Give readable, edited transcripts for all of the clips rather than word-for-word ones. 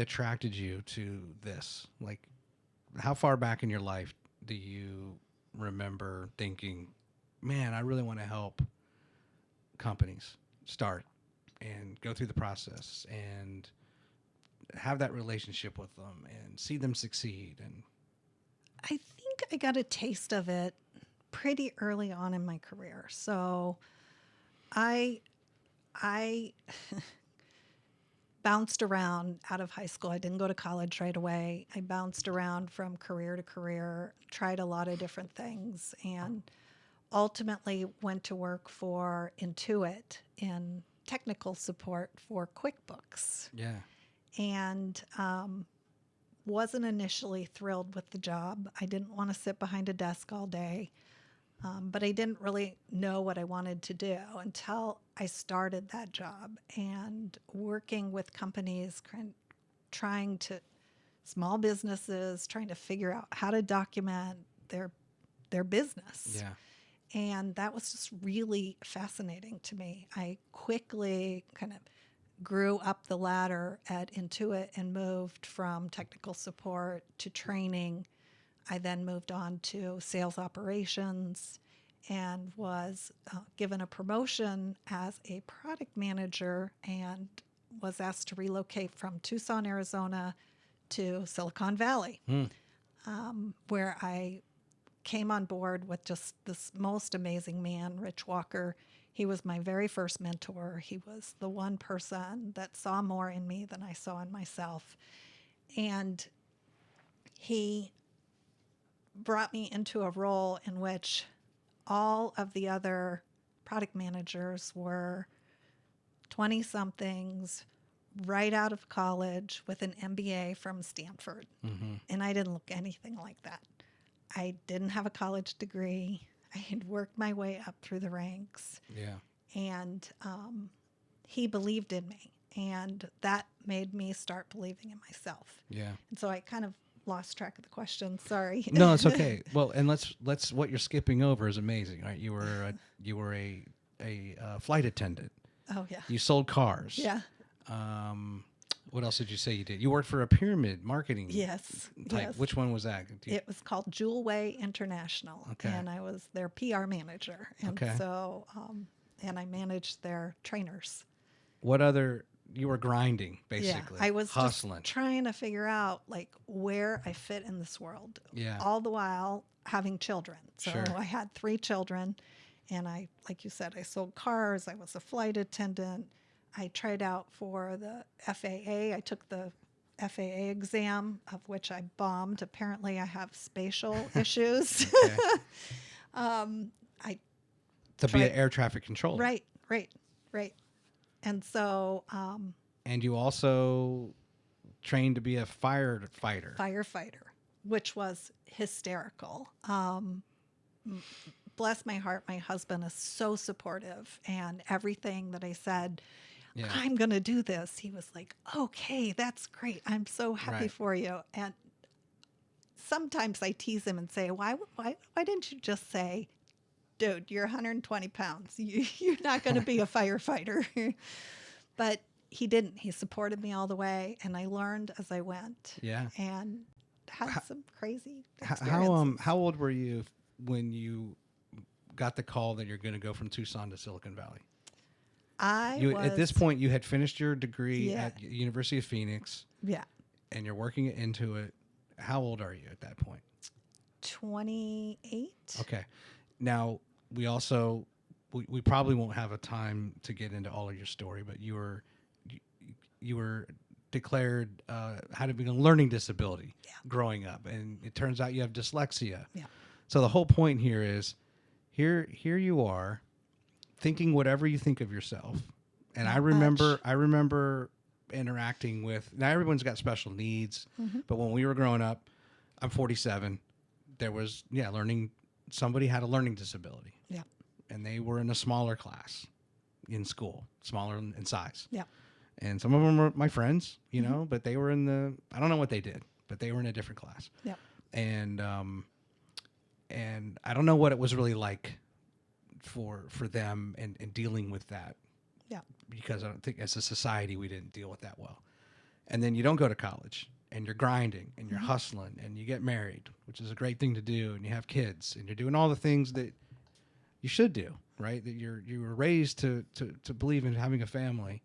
attracted you to this? Like, how far back in your life do you remember thinking, man, I really want to help companies start and go through the process and have that relationship with them and see them succeed? And I think I got a taste of it pretty early on in my career. So I bounced around out of high school. I didn't go to college right away. I bounced around from career to career, tried a lot of different things, and ultimately went to work for Intuit in technical support for QuickBooks. yeah, And wasn't initially thrilled with the job. I didn't want to sit behind a desk all day. But I didn't really know what I wanted to do until I started that job and working with companies, trying to, small businesses, trying to figure out how to document their business. yeah, And that was just really fascinating to me. I quickly kind of grew up the ladder at Intuit and moved from technical support to training. I then moved on to sales operations and was given a promotion as a product manager and was asked to relocate from Tucson, Arizona to Silicon Valley, where I came on board with just this most amazing man, Rich Walker. He was my very first mentor. He was the one person that saw more in me than I saw in myself. And he brought me into a role in which all of the other product managers were 20-somethings right out of college with an MBA from Stanford. mm-hmm. And I didn't look anything like that. I didn't have a college degree. I had worked my way up through the ranks. Yeah, And he believed in me. And that made me start believing in myself. yeah. And so I kind of lost track of the question. Sorry. No, it's okay. Well, and let's what you're skipping over is amazing, right? You were a flight attendant. Oh, yeah. You sold cars. Yeah. What else did you say you did? You worked for a pyramid marketing Yes. type. Yes. Which one was that? It was called Jewelway International. Okay. And I was their PR manager. And Okay. so, and I managed their trainers. What other? You were grinding, basically. Yeah, I was hustling. just trying to figure out like where I fit in this world. Yeah. All the while having children. So Sure. I had 3 children, and I, like you said, I sold cars. I was a flight attendant. I tried out for the FAA. I took the FAA exam, of which I bombed. Apparently, I have spatial issues. Okay. I To be an air traffic controller. right. And so And you also trained to be a firefighter. which was hysterical. Bless my heart, my husband is so supportive, and everything that I said, Yeah. I'm going to do this, he was like, okay, that's great. I'm so happy Right. for you. And sometimes I tease him and say, why didn't you just say, dude, you're 120 pounds. You're not going to be a firefighter. But he didn't. He supported me all the way, and I learned as I went. Yeah. And had some crazy experiences. How old were you when you got the call that you're going to go from Tucson to Silicon Valley? At this point, you had finished your degree at University of Phoenix. Yeah. And you're working it into it. How old are you at that point? 28. Okay. Now, we also, we probably won't have a time to get into all of your story, but you were declared had a learning disability growing up, and it turns out you have dyslexia. Yeah. So the whole point here is, here you are, thinking whatever you think of yourself. And I remember interacting with, now everyone's got special needs, but when we were growing up, I'm 47, there was, somebody had a learning disability. Yeah. And they were in a smaller class in school, smaller in size. Yeah. And some of them were my friends, but they were I don't know what they did, but they were in a different class. Yeah. And I don't know what it was really like for them and dealing with that. Yeah. Because I don't think as a society we didn't deal with that well. and then you don't go to college and you're grinding and you're hustling and you get married, which is a great thing to do, and you have kids and you're doing all the things that you should do, right? That you were raised to believe in having a family.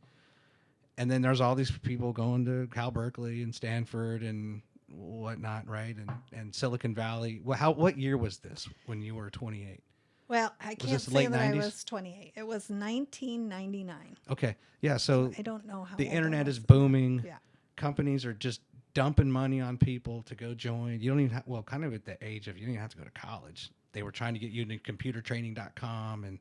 And then there's all these people going to Cal Berkeley and Stanford and whatnot, right? And Silicon Valley. Well, what year was this when you were 28? Well, I can't this say late that 90s? I was 28. It was 1999. Okay. Yeah. So I don't know how the old I internet was is then. booming. Yeah. Companies are just dumping money on people to go join. You don't even well, kind of at the age of you don't even have to go to college. They were trying to get you into computertraining.com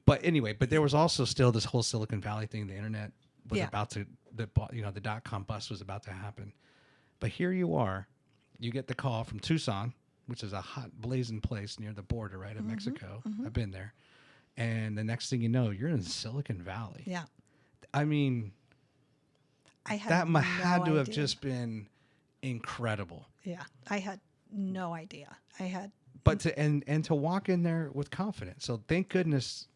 but anyway, but there was also still this whole Silicon Valley thing. The internet was about to the .com bust was about to happen. But here you are, you get the call from Tucson, which is a hot blazing place near the border, right, of Mexico. I've been there. And the next thing you know, you're in Silicon Valley. Yeah. I mean, I had that no had to have idea. just been incredible. Yeah. I had no idea. But to walk in there with confidence. So thank goodness,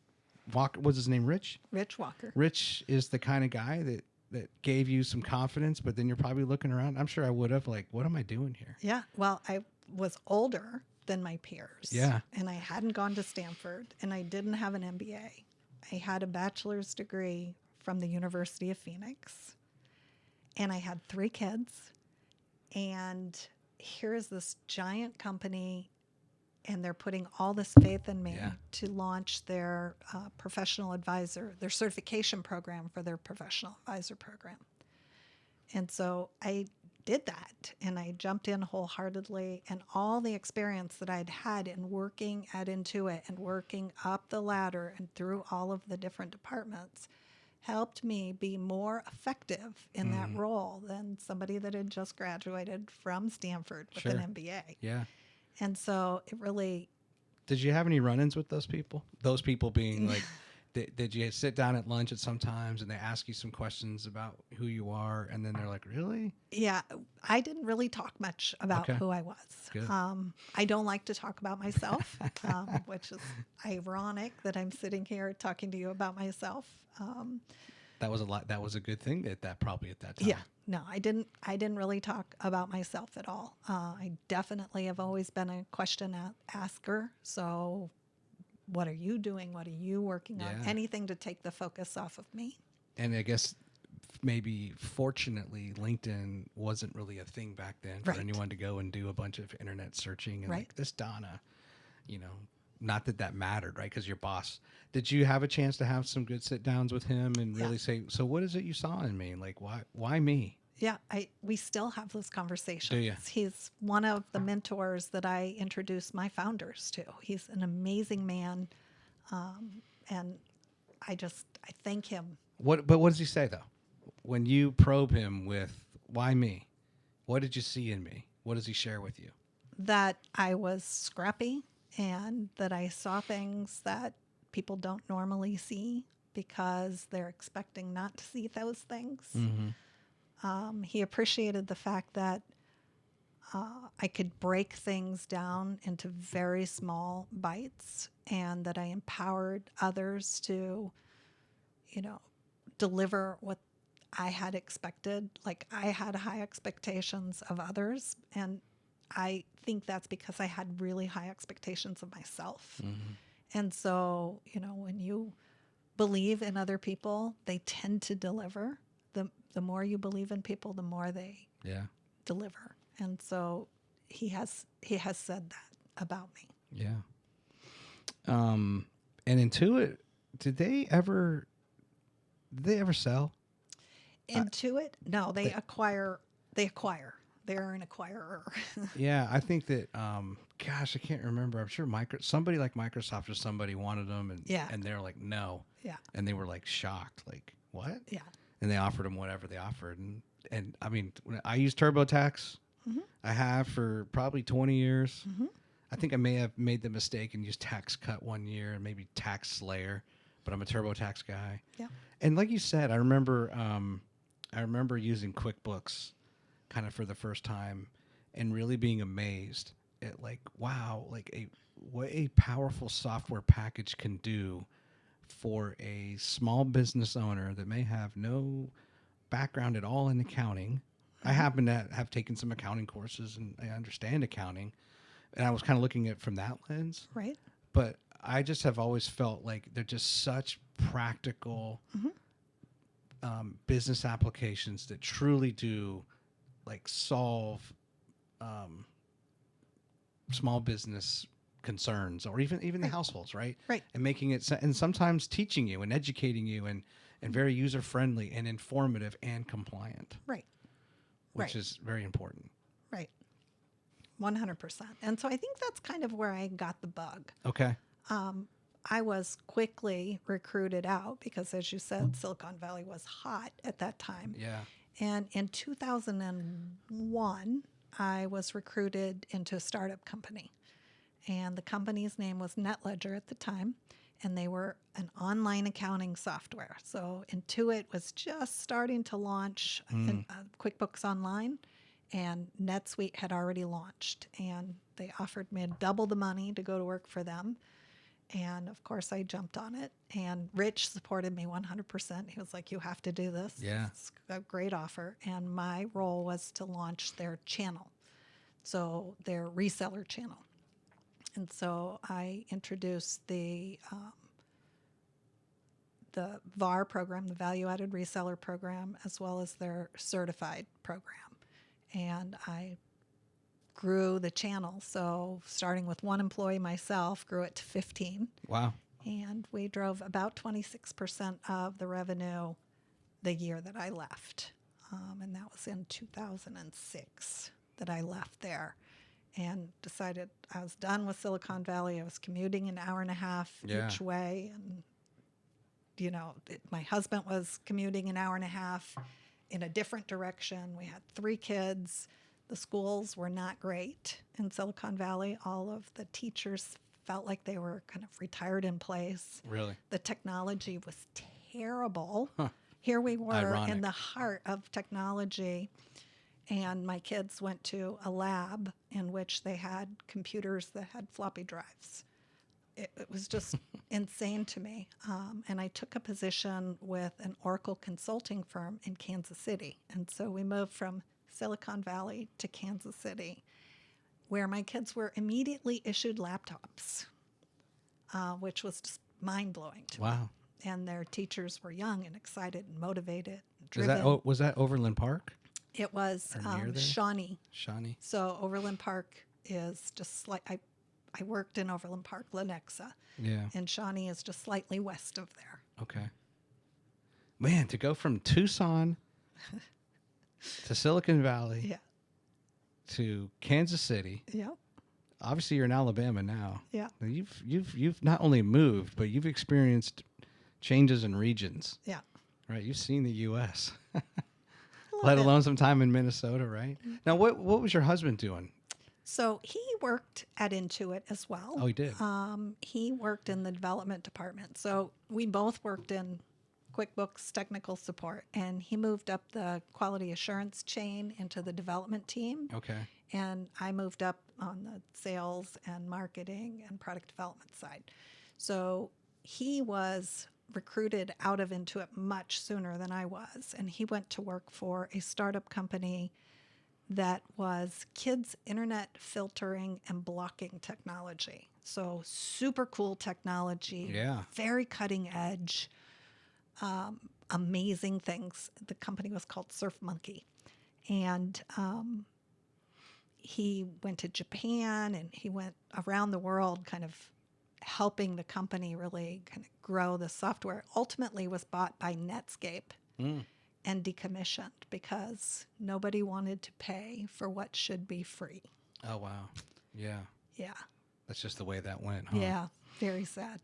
what's his name, Rich? Rich Walker. Rich is the kind of guy that gave you some confidence, but then you're probably looking around. I'm sure I would have, like, what am I doing here? Yeah. Well, I was older than my peers. Yeah. And I hadn't gone to Stanford, and I didn't have an MBA. I had a bachelor's degree from the University of Phoenix, and I had 3 kids. And here's this giant company, and they're putting all this faith in me to launch their professional advisor, their certification program for their professional advisor program. And so I did that, and I jumped in wholeheartedly, and all the experience that I'd had in working at Intuit and working up the ladder and through all of the different departments helped me be more effective in that role than somebody that had just graduated from Stanford with an MBA. Yeah. And so it really... Did you have any run-ins with those people? Those people being like, did you sit down at lunch at sometimes and they ask you some questions about who you are, and then they're like, really? Yeah, I didn't really talk much about who I was. Good. I don't like to talk about myself, which is ironic that I'm sitting here talking to you about myself. That was a lot. That was a good thing at that time. Yeah, no, I didn't really talk about myself at all. I definitely have always been a question asker. So what are you doing? What are you working on? Anything to take the focus off of me. And I guess maybe fortunately, LinkedIn wasn't really a thing back then for anyone to go and do a bunch of internet searching and like this Donna, not that mattered, right? Because your boss. Did you have a chance to have some good sit downs with him and really say, so what is it you saw in me? Like, why me? Yeah, we still have those conversations. Do you? He's one of the mentors that I introduce my founders to. He's an amazing man, and I thank him. But what does he say though? When you probe him with why me? What did you see in me? What does he share with you? That I was scrappy and that I saw things that people don't normally see because they're expecting not to see those things. He appreciated the fact that I could break things down into very small bites, and that I empowered others to, deliver what I had expected. Like, I had high expectations of others, and I think that's because I had really high expectations of myself. And so, when you believe in other people, they tend to deliver. The more you believe in people, the more they deliver. And so he has said that about me. Yeah. And Intuit, did they ever sell? Intuit? No, they acquire. They're an acquirer. Yeah, I think that, gosh, I can't remember. I'm sure somebody like Microsoft or somebody wanted them, and they're like, no. Yeah. And they were like shocked, like, what? Yeah. And they offered them whatever they offered. And I mean, I use TurboTax. I have for probably 20 years. I think I may have made the mistake and used Tax Cut one year and maybe Tax Slayer, but I'm a TurboTax guy. Yeah. And like you said, I remember using QuickBooks kind of for the first time and really being amazed at like, wow, like what a powerful software package can do for a small business owner that may have no background at all in accounting. I happen to have taken some accounting courses and I understand accounting. And I was kind of looking at it from that lens. Right. But I just have always felt like they're just such practical business applications that truly do like solve small business concerns or even the households, right? Right. And making it and sometimes teaching you and educating you and very user friendly and informative and compliant. Right. Which is very important. Right. 100%. And so I think that's kind of where I got the bug. Okay. I was quickly recruited out because, as you said, Silicon Valley was hot at that time. Yeah. And in 2001, I was recruited into a startup company. And the company's name was NetLedger at the time. And they were an online accounting software. So Intuit was just starting to launch QuickBooks Online. And NetSuite had already launched. And they offered me double the money to go to work for them. And of course, I jumped on it. And Rich supported me 100%. He was like, you have to do this. Yeah. It's a great offer. And my role was to launch their channel, so their reseller channel. And so I introduced the VAR program, the Value Added Reseller program, as well as their certified program. And I grew the channel. So starting with one employee myself, grew it to 15. Wow. And we drove about 26% of the revenue the year that I left. And that was in 2006 that I left there and decided I was done with Silicon Valley. I was commuting an hour and a half each way. And, you know, my husband was commuting an hour and a half in a different direction. We had 3 kids. The schools were not great in Silicon Valley. All of the teachers felt like they were kind of retired in place. Really? The technology was terrible. Huh. Here we were in the heart of technology. And my kids went to a lab in which they had computers that had floppy drives. It was just insane to me. And I took a position with an Oracle consulting firm in Kansas City. And so we moved from Silicon Valley to Kansas City, where my kids were immediately issued laptops, which was just mind-blowing to me. And their teachers were young and excited and motivated and driven. Was that Overland Park? It was Shawnee. Shawnee. So Overland Park is just like, I worked in Overland Park, Lenexa. Yeah. And Shawnee is just slightly west of there. Okay. Man, to go from Tucson to Silicon Valley to Kansas City. Yeah. Obviously, you're in Alabama now. Yeah. You've not only moved, but you've experienced changes in regions. Yeah. Right. You've seen the U.S. Let alone some time in Minnesota, right? Mm-hmm. Now, what was your husband doing? So he worked at Intuit as well. Oh, he did? He worked in the development department. So we both worked in QuickBooks technical support, and he moved up the quality assurance chain into the development team. Okay. And I moved up on the sales and marketing and product development side. So he was recruited out of Intuit much sooner than I was, and he went to work for a startup company that was kids' internet filtering and blocking technology. So super cool technology, very cutting edge, amazing things. The company was called SurfMonkey. And he went to Japan and he went around the world kind of helping the company really kind of grow the software. Ultimately was bought by Netscape and decommissioned because nobody wanted to pay for what should be free. Oh, wow. Yeah. Yeah. That's just the way that went, huh? Yeah. Very sad.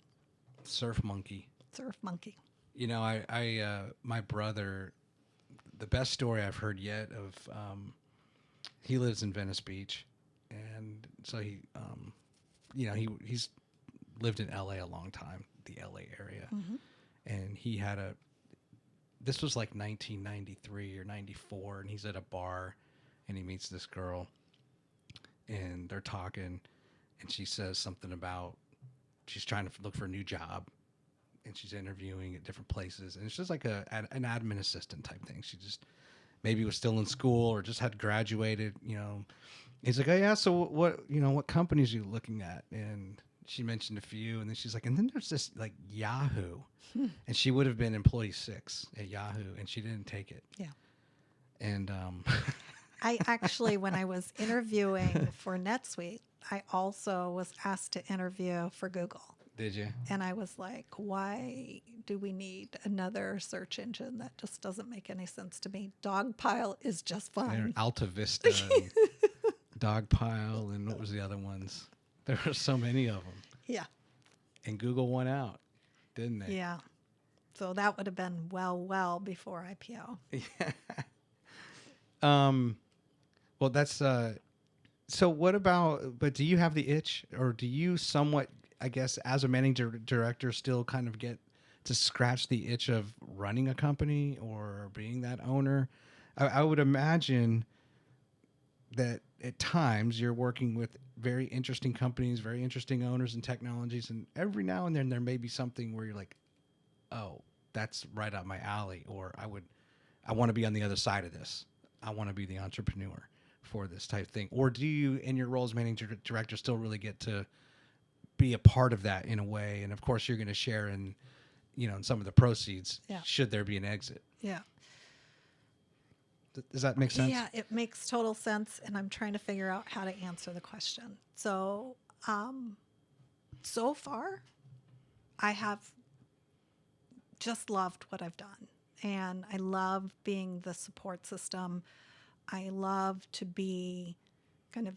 SurfMonkey. SurfMonkey. You know, I my brother, the best story I've heard yet of, he lives in Venice Beach. And so he, you know, he's lived in LA a long time, the LA area. Mm-hmm. And he had this was like 1993 or 94, and he's at a bar and he meets this girl and they're talking and she says something about she's trying to look for a new job and she's interviewing at different places, and it's just like an admin assistant type thing. She just maybe was still in school or just had graduated, He's like, oh yeah, so what companies are you looking at? And she mentioned a few, and then she's like, and then there's this like Yahoo, and she would have been employee 6 at Yahoo, and she didn't take it. Yeah. And I actually, when I was interviewing for NetSuite, I also was asked to interview for Google. Did you? And I was like, why do we need another search engine? That just doesn't make any sense to me. Dogpile is just fine. Alta Vista, and Dogpile, and what was the other ones? There were so many of them. Yeah. And Google won out, didn't they? Yeah. So that would have been well before IPO. Yeah. Well, that's so what about, but do you have the itch, or do you somewhat, I guess, as a managing director still kind of get to scratch the itch of running a company or being that owner? I would imagine that at times you're working with very interesting companies, very interesting owners and technologies, and every now and then there may be something where you're like, oh, that's right up my alley, or I want to be on the other side of this. I want to be the entrepreneur for this type thing. Or do you, in your role as managing director, still really get to be a part of that in a way? And of course, you're going to share in some of the proceeds, should there be an exit. Yeah. Does that make sense? Yeah, it makes total sense. And I'm trying to figure out how to answer the question. So, so far, I have just loved what I've done. And I love being the support system. I love to be kind of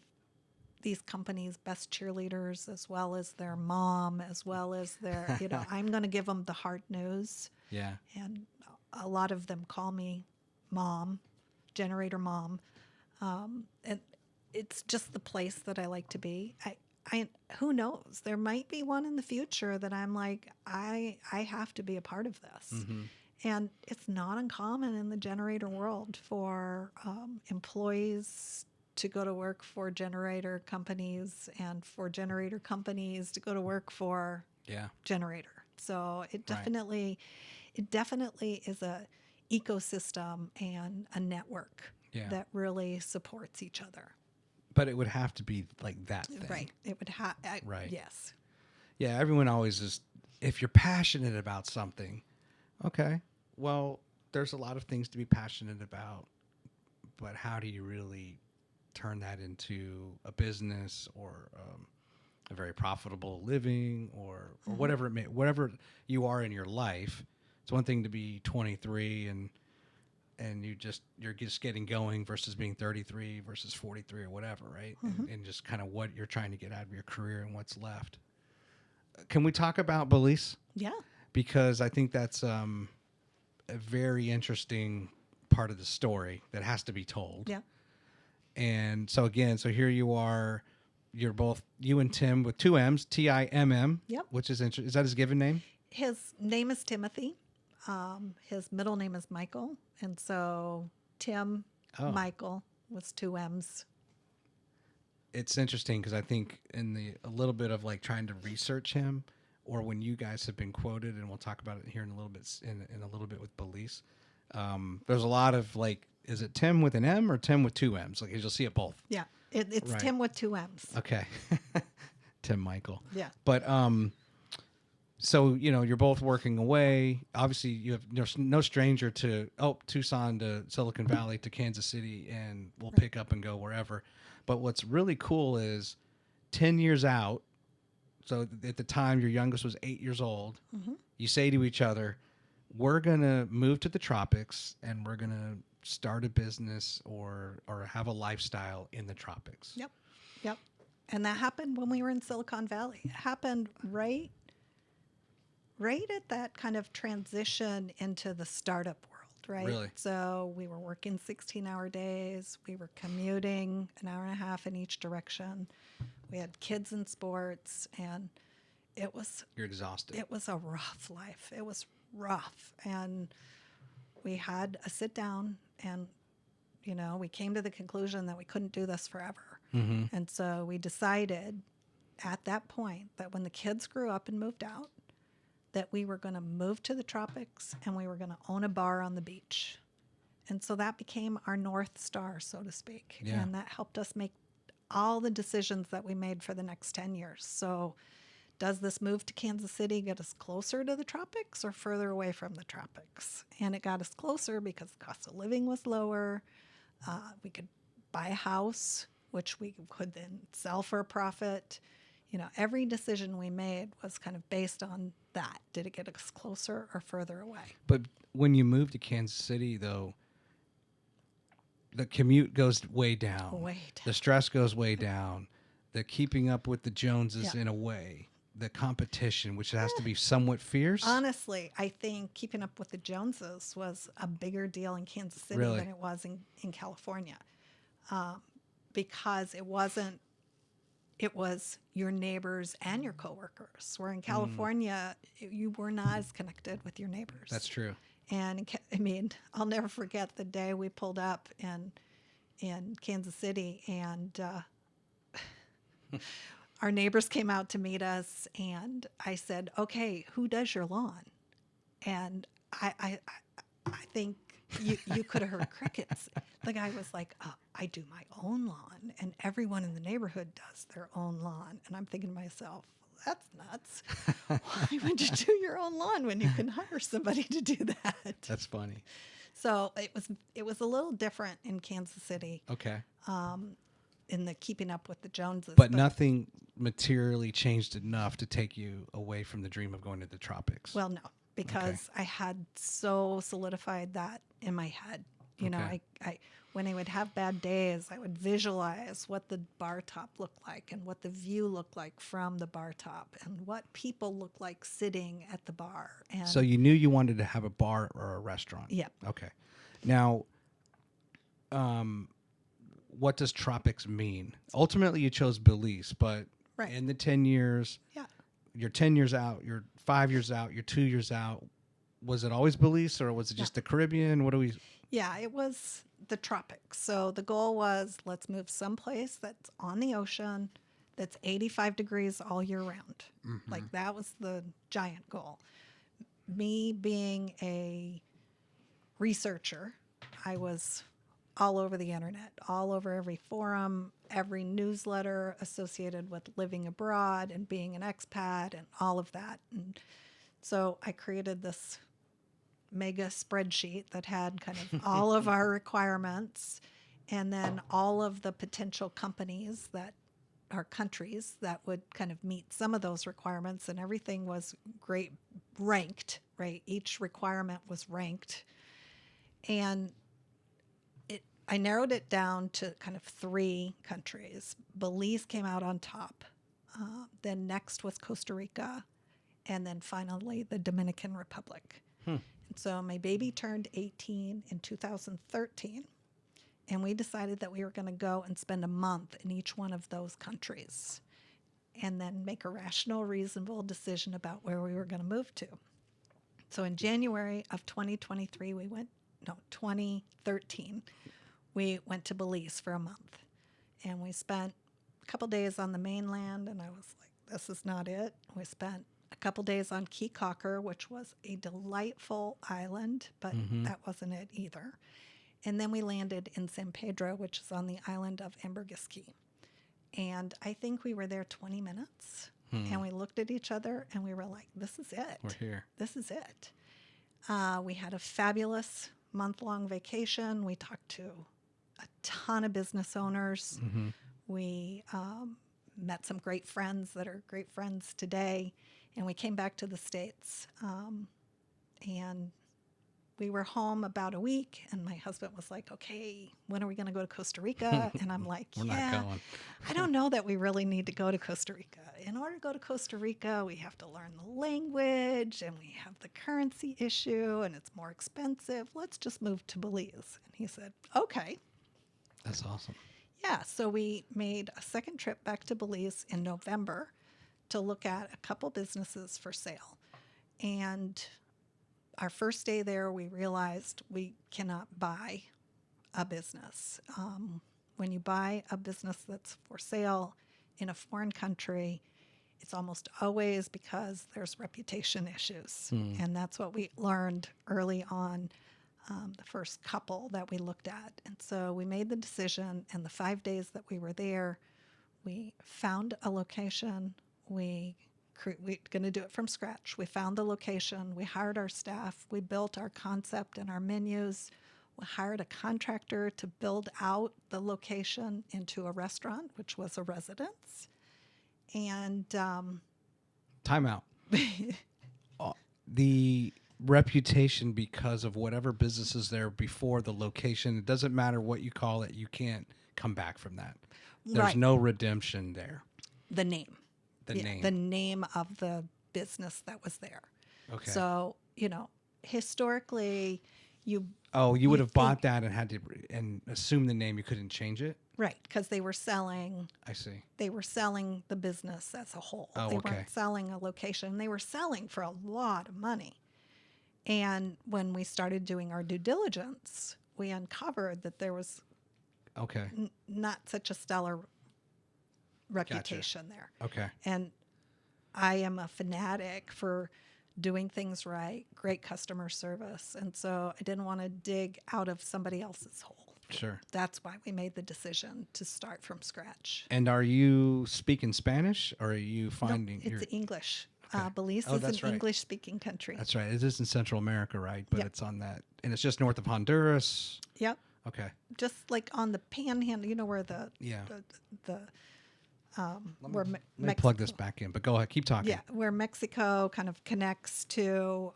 these companies' best cheerleaders, as well as their mom, as well as their, I'm going to give them the hard news. Yeah. And a lot of them call me mom, generator mom. And it's just the place that I like to be. I who knows? There might be one in the future that I'm like, I have to be a part of this. Mm-hmm. And it's not uncommon in the generator world for employees to go to work for generator companies, and for generator companies to go to work for generator. So it definitely is a ecosystem and a network that really supports each other. But it would have to be like that thing. Right. It would have. Right. Yes. Yeah. Everyone always is. If you're passionate about something, okay, well, there's a lot of things to be passionate about, but how do you really turn that into a business or a very profitable living or whatever it may, whatever you are in your life? It's one thing to be 23 and you're just getting going versus being 33 versus 43 or whatever, right? Mm-hmm. And just kind of what you're trying to get out of your career and what's left. Can we talk about Belize? Yeah. Because I think that's a very interesting part of the story that has to be told. Yeah. And so here you are, you're both, you and Timm with 2 M's, Timm. Yep. Which is interesting. Is that his given name? His name is Timothy. His middle name is Michael. And so Timm Michael was 2 M's. It's interesting because I think in a little bit of like trying to research him, or when you guys have been quoted, and we'll talk about it here in a little bit in a little bit with Belize. There's a lot of like, is it Timm with an M or Timm with 2 M's? Like you'll see it both. Yeah, it's right. Timm with 2 M's. Okay, Timm Michael. Yeah, but so you're both working away. Obviously, you have no stranger to Tucson to Silicon Valley to Kansas City, and we'll pick up and go wherever. But what's really cool is 10 years out. So at the time, your youngest was 8 years old. Mm-hmm. You say to each other, we're going to move to the tropics and we're going to start a business or have a lifestyle in the tropics. Yep. And that happened when we were in Silicon Valley. It happened right at that kind of transition into the startup world, right? Really? So we were working 16-hour days. We were commuting an hour and a half in each direction. We had kids in sports, and it was... You're exhausted. It was a rough life. It was rough. And we had a sit down, and, we came to the conclusion that we couldn't do this forever. Mm-hmm. And so we decided at that point that when the kids grew up and moved out, that we were going to move to the tropics and we were going to own a bar on the beach. And so that became our North Star, so to speak. Yeah. And that helped us make all the decisions that we made for the next 10 years. So does this move to Kansas City get us closer to the tropics or further away from the tropics? And it got us closer because the cost of living was lower. We could buy a house, which we could then sell for a profit. Every decision we made was kind of based on that. Did it get us closer or further away? But when you move to Kansas City, though, the commute goes way down. Way down. The stress goes way down. The keeping up with the Joneses Yeah. in a way. The competition, which has to be somewhat fierce. Honestly, I think keeping up with the Joneses was a bigger deal in Kansas City Really? than it was in California. Because it was your neighbors and your coworkers. Where in California, you were not as connected with your neighbors. That's true. And I'll never forget the day we pulled up in Kansas City, and our neighbors came out to meet us, and I said, "Okay, who does your lawn?" And I think you could have heard crickets. The guy was like, "I do my own lawn, and everyone in the neighborhood does their own lawn." And I'm thinking to myself, that's nuts. Why would you do your own lawn when you can hire somebody to do that? That's funny. So it was a little different in Kansas City Okay. in the keeping up with the Joneses. But nothing materially changed enough to take you away from the dream of going to the tropics. Well, no, because I had so solidified that in my head. I when I would have bad days, I would visualize what the bar top looked like and what the view looked like from the bar top and what people looked like sitting at the bar. And So you knew you wanted to have a bar or a restaurant. yeah. Okay. Now, what does tropics mean? Ultimately, you chose Belize, but Right. in the 10 years, Yeah. you're 10 years out, you're 5 years out, you're 2 years out. Was it always Belize or was it just the Caribbean? What do we... Yeah, it was the tropics. So the goal was, let's move someplace that's on the ocean, that's 85 degrees all year round. Mm-hmm. Like that was the giant goal. Me being a researcher, I was all over the internet, all over every forum, every newsletter associated with living abroad and being an expat and all of that. And so I created this mega spreadsheet that had kind of all of our requirements and then all of the potential companies that are countries that would kind of meet some of those requirements, and everything was great ranked, right? Each requirement was ranked. And I narrowed it down to kind of 3 countries. Belize came out on top. Then next was Costa Rica. And then finally the Dominican Republic. And so my baby turned 18 in 2013. And we decided that we were going to go and spend a month in each one of those countries and then make a rational, reasonable decision about where we were going to move to. So in January of 2013, we went to Belize for a month. And we spent a couple days on the mainland, and I was like, this is not it. We spent a couple days on Key Cocker, which was a delightful island, but that wasn't it either. And then we landed in San Pedro, which is on the island of Ambergris Caye. And I think we were there 20 minutes, and we looked at each other, and we were like, this is it. We're here. This is it. We had a fabulous month-long vacation. We talked to a ton of business owners. We met some great friends that are great friends today, and we came back to the States. And we were home about a week, and my husband was like, okay, when are we going to go to Costa Rica? And I'm like, We're not going. I don't know that we really need to go to Costa Rica. In order to go to Costa Rica, we have to learn the language, and we have the currency issue, and it's more expensive. Let's just move to Belize. And he said, okay. That's awesome. Yeah, so we made a second trip back to Belize in November to look at a couple businesses for sale. And our first day there, we realized we cannot buy a business. When you buy a business that's for sale in a foreign country, it's almost always because there's reputation issues. And that's what we learned early on, the first couple that we looked at. And so we made the decision, and the 5 days that we were there, we found a location. We're going to do it from scratch. We found the location. We hired our staff. We built our concept and our menus. We hired a contractor to build out the location into a restaurant, which was a residence. And Time out. The reputation because of whatever business is there before the location, it doesn't matter what you call it, you can't come back from that. There's Right. no redemption there. the name. The Yeah, name. the name of the business that was there. Okay. So, historically, you you would have think- bought that and had to and assume the name. You couldn't change it. right, because they were selling I see. the business as a whole. Oh, They okay. weren't selling a location. They were selling for a lot of money. And when we started doing our due diligence, we uncovered that there was Okay. not such a stellar reputation there. Okay. And I am a fanatic for doing things right, great customer service. And so I didn't want to dig out of somebody else's hole. Sure. That's why we made the decision to start from scratch. And are you speaking Spanish, or are you No, finding? it's English. Okay. Belize Oh, is that's an right. English-speaking country. That's right. It is in Central America, right? But Yep. it's on that, and it's just north of Honduras. Yep, Okay. just like on the panhandle. You know where the Yeah. where Let me plug this back in, but go ahead. Keep talking. Yeah, where Mexico kind of connects to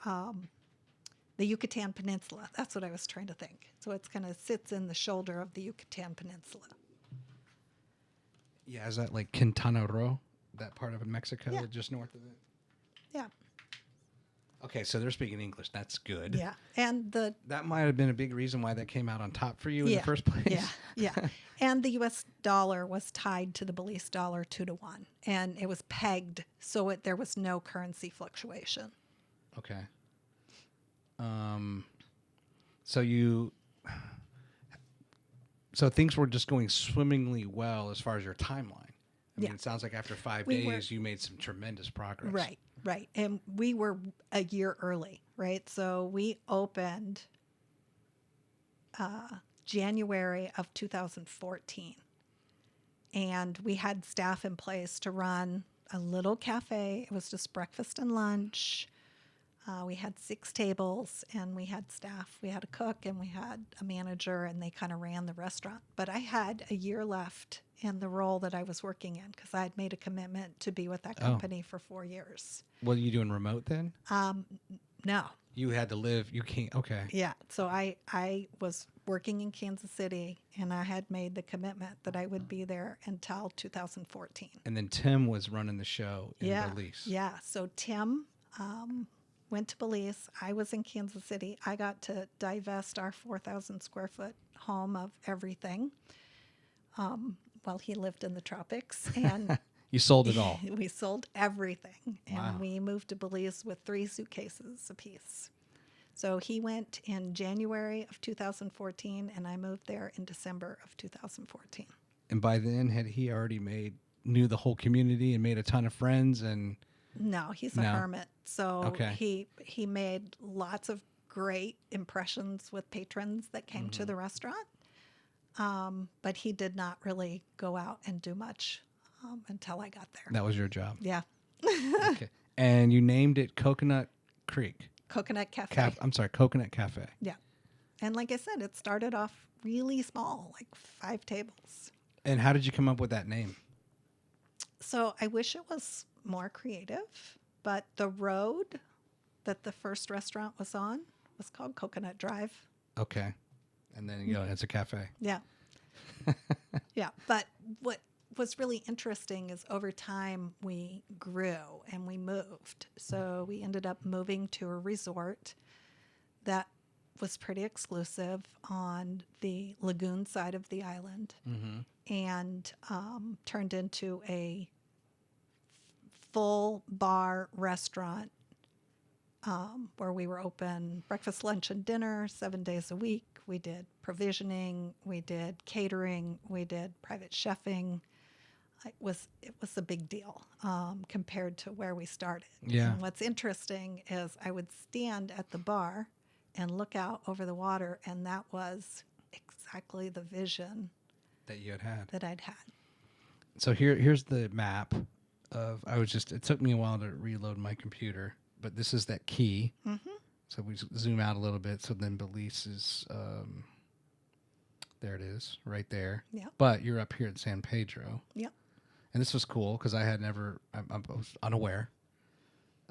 the Yucatan Peninsula. That's what I was trying to think. So it's kind of sits in the shoulder of the Yucatan Peninsula. Yeah. Is that like Quintana Roo? That part of Mexico, Yeah. just north of it? Yeah, Okay. So they're speaking English. That's good. yeah, and the That might have been a big reason why that came out on top for you in the first place. yeah, yeah, and the U.S. dollar was tied to the Belize dollar 2-to-1, and it was pegged so there was no currency fluctuation. Okay. So so things were just going swimmingly well as far as your timeline. I mean, Yeah. it sounds like after 5 We were- days, you made some tremendous progress. Right, right. And we were a year early, right? So we opened January of 2014. And we had staff in place to run a little cafe. It was just breakfast and lunch. We had 6 tables, and we had staff. We had a cook and we had a manager, and they kind of ran the restaurant. But I had a year left in the role that I was working in because I had made a commitment to be with that Oh. company for 4 years. What are you doing remote then? No, You had to live. You can't. Okay. yeah. So I was working in Kansas City, and I had made the commitment that I would be there until 2014. And then Tim was running the show in Yeah, Belize. yeah. So Tim went to Belize. I was in Kansas City. I got to divest our 4,000 square foot home of everything while he lived in the tropics. And You sold it all. we sold everything. And Wow. we moved to Belize with 3 suitcases apiece. So he went in January of 2014, and I moved there in December of 2014. And by then, had he already knew the whole community and made a ton of friends? And No, he's a No. hermit. So Okay. he made lots of great impressions with patrons that came to the restaurant. But he did not really go out and do much until I got there. that was your job. Yeah. Okay. And you named it Coconut Creek. Coconut Cafe. I'm sorry, Coconut Cafe. Yeah. And like I said, it started off really small, like 5 tables. And how did you come up with that name? So I wish it was more creative, but the road that the first restaurant was on was called Coconut Drive. Okay. And then you go, it's a cafe. Yeah. Yeah. But what was really interesting is over time we grew and we moved. So we ended up moving to a resort that was pretty exclusive on the lagoon side of the island and turned into a full bar restaurant where we were open breakfast, lunch, and dinner 7 days a week. We did provisioning, we did catering, we did private chefing. it was a big deal compared to where we started. Yeah. And what's interesting is I would stand at the bar and look out over the water, and that was exactly the vision That you had. that I'd had. So here's the map of, it took me a while to reload my computer, but this is that key. Mm-hmm. So we zoom out a little bit. So then Belize is, there it is, right there. Yeah. But you're up here at San Pedro. Yeah. And this was cool because I was unaware.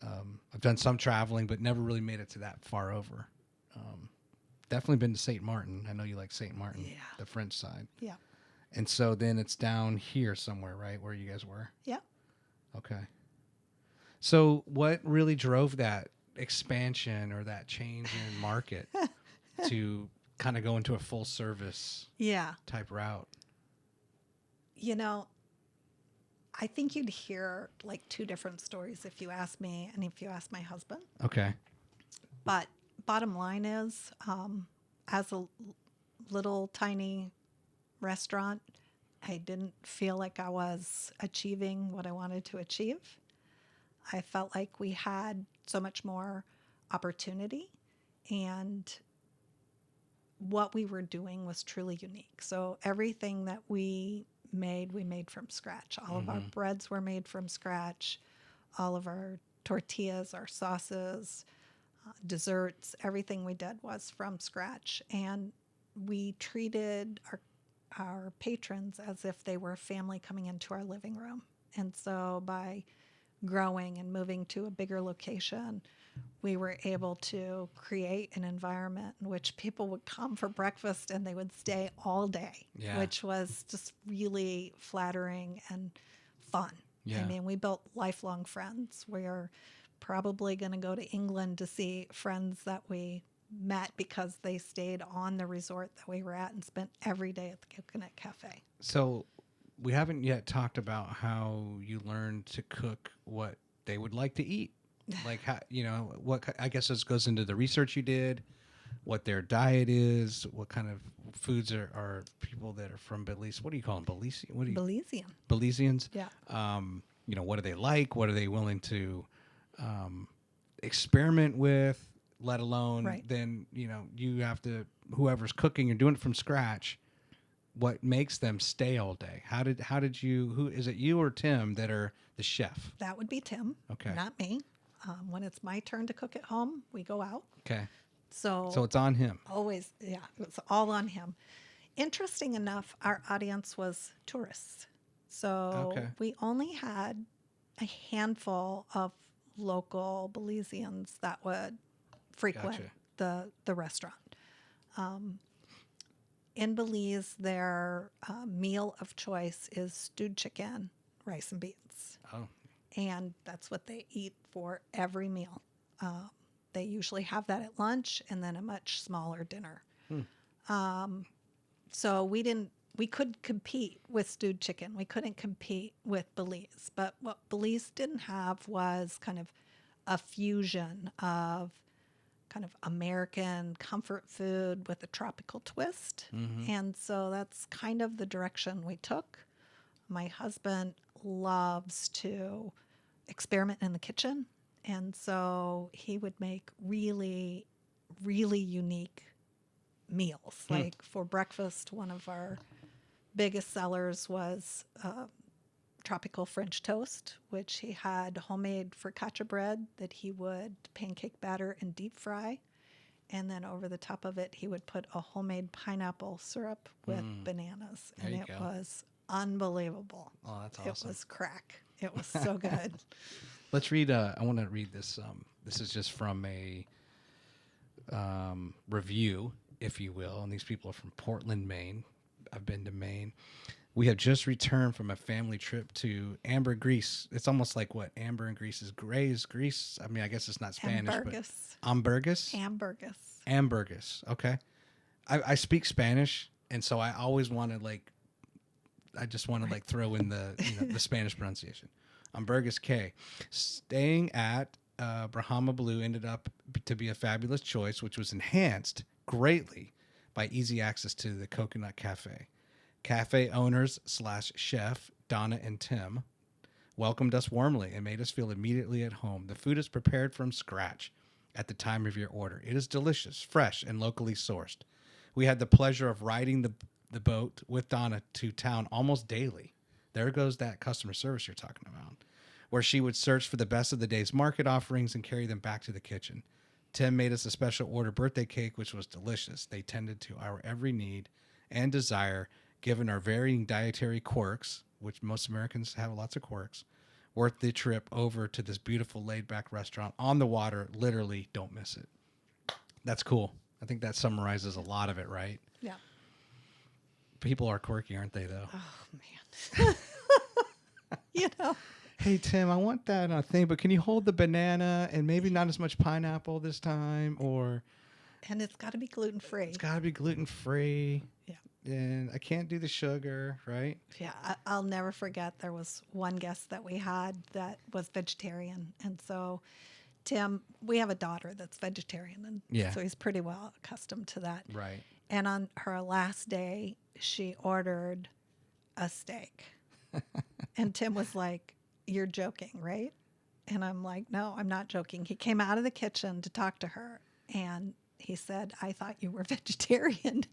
I've done some traveling, but never really made it to that far over. Definitely been to St. Martin. I know you like St. Martin, Yeah. the French side. Yeah. And so then it's down here somewhere, right, where you guys were? Yeah. Okay. So what really drove that expansion or that change in market to kind of go into a full service Yeah. type route? You know, I think you'd hear like two different stories if you ask me and if you ask my husband. Okay. But bottom line is, as a little tiny restaurant, I didn't feel like I was achieving what I wanted to achieve. I felt like we had so much more opportunity, and what we were doing was truly unique. So everything that we made from scratch. All of our breads were made from scratch. All of our tortillas, our sauces, desserts, everything we did was from scratch. And we treated our patrons as if they were a family coming into our living room. And so by growing and moving to a bigger location, we were able to create an environment in which people would come for breakfast and they would stay all day, Yeah. which was just really flattering and fun. Yeah. I mean, we built lifelong friends. We're probably going to go to England to see friends that we met because they stayed on the resort that we were at and spent every day at the Coconut Cafe. So we haven't yet talked about how you learned to cook what they would like to eat. Like, how, what, I guess this goes into the research you did, what their diet is, what kind of foods are people that are from Belize. What do you call them? Belizean? What do you? Belizean. Belizeans? Yeah. What do they like? What are they willing to experiment with, let alone Right. then, you have to, whoever's cooking, you're doing it from scratch. What makes them stay all day? How did you, who is it, you or Timm that are the chef? That would be Timm, Okay. not me. When it's my turn to cook at home, we go out. Okay. So So it's on him. always, yeah, it's all on him. Interesting enough, our audience was tourists. So Okay. we only had a handful of local Belizeans that would frequent the restaurant. In Belize, their meal of choice is stewed chicken, rice, and beans. Oh. And that's what they eat for every meal. They usually have that at lunch and then a much smaller dinner. So we could compete with stewed chicken. We couldn't compete with Belize. But what Belize didn't have was kind of a fusion of kind of American comfort food with a tropical twist. And so that's kind of the direction we took. My husband loves to experiment in the kitchen. And so he would make really, really unique meals. Like for breakfast, one of our biggest sellers was tropical French toast, which he had homemade focaccia bread that he would pancake batter and deep fry. And then over the top of it, he would put a homemade pineapple syrup with bananas. There And you it go. was unbelievable. Oh, that's It awesome. was crack. It was so good. Let's read. I want to read this. This is just from a review, if you will. And these people are from Portland, Maine. I've been to Maine. We have just returned from a family trip to Amber, Greece. It's almost like what Amber in Greece is Grays, Greece. I mean, I guess it's not Spanish, Ambergris. but Ambergris. Ambergris. Ambergris. Okay. I speak Spanish, and so I always want to I just want to throw in the the Spanish pronunciation. Ambergris K. Staying at Brahma Blue ended up to be a fabulous choice, which was enhanced greatly by easy access to the Coconut Cafe. Cafe owners /chef Donna and Timm, welcomed us warmly and made us feel immediately at home. The food is prepared from scratch at the time of your order. It is delicious, fresh, and locally sourced. We had the pleasure of riding the boat with Donna to town almost daily. There goes that customer service you're talking about, where she would search for the best of the day's market offerings and carry them back to the kitchen. Timm made us a special order birthday cake, which was delicious. They tended to our every need and desire, given our varying dietary quirks, which most Americans have lots of quirks, worth the trip over to this beautiful laid-back restaurant on the water. Literally, don't miss it. That's cool. I think that summarizes a lot of it, right? Yeah. People are quirky, aren't they, though? Oh, man. You know. Hey, Timm, I want that thing, but can you hold the banana and maybe not as much pineapple this time? And it's got to be gluten-free. It's got to be gluten-free. Yeah. And I can't do the sugar, right? Yeah, I'll never forget there was one guest that we had that was vegetarian. And so Timm, we have a daughter that's vegetarian, and so he's pretty well accustomed to that. Right. And on her last day, she ordered a steak. And Timm was like, "You're joking, right?" And I'm like, "No, I'm not joking." He came out of the kitchen to talk to her, and he said, "I thought you were vegetarian."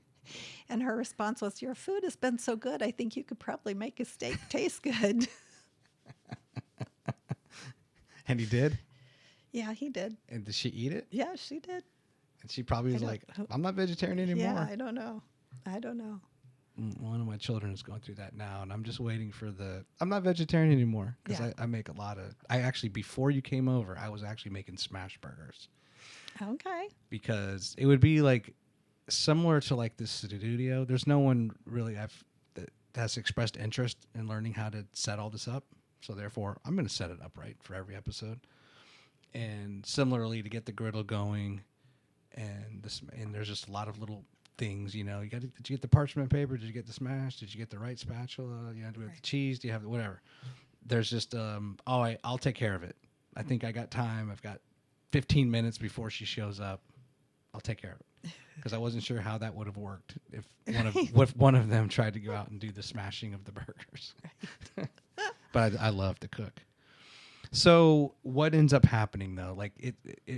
And her response was, "Your food has been so good, I think you could probably make a steak taste good." And he did? Yeah, he did. And did she eat it? Yeah, she did. And she probably was like, "I'm not vegetarian anymore." Yeah, I don't know. One of my children is going through that now, and I'm just waiting for I'm not vegetarian anymore, because Yeah. I make I actually, before you came over, I was actually making smash burgers. Okay. Because it would be like similar to like this studio. There's no one really that has expressed interest in learning how to set all this up. So therefore, I'm going to set it up right for every episode. And similarly, to get the griddle going, and there's just a lot of little things, did you get the parchment paper? Did you get the smash? Did you get the right spatula? Do we have the cheese? Do you have whatever? There's just, I'll take care of it. I think I got time. I've got 15 minutes before she shows up. I'll take care of it. Because I wasn't sure how that would have worked if one of them tried to go out and do the smashing of the burgers. But I love to cook. So what ends up happening though? Like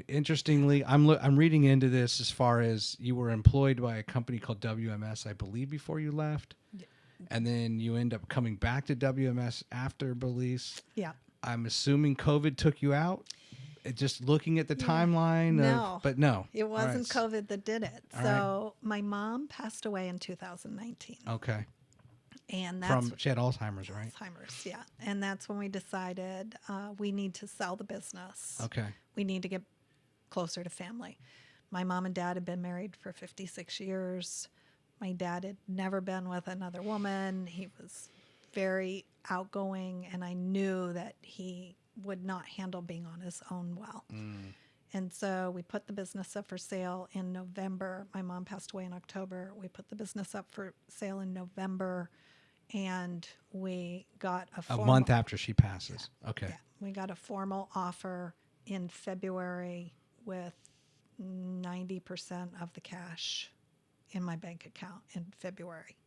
interestingly, I'm reading into this as far as you were employed by a company called WMS, I believe, before you left, and then you end up coming back to WMS after Belize. Yeah. I'm assuming COVID took you out. Just looking at the timeline, but no, it wasn't COVID that did it. So my mom passed away in 2019. Okay. And she had Alzheimer's, right? Alzheimer's, yeah. And that's when we decided we need to sell the business. Okay. We need to get closer to family. My mom and dad had been married for 56 years. My dad had never been with another woman. He was very outgoing, and I knew that he would not handle being on his own well. And so we put the business up for sale in November. My mom passed away in October. We put the business up for sale in November, and we got a month after she passes. Yeah. Okay. Yeah. We got a formal offer in February with 90% of the cash in my bank account in February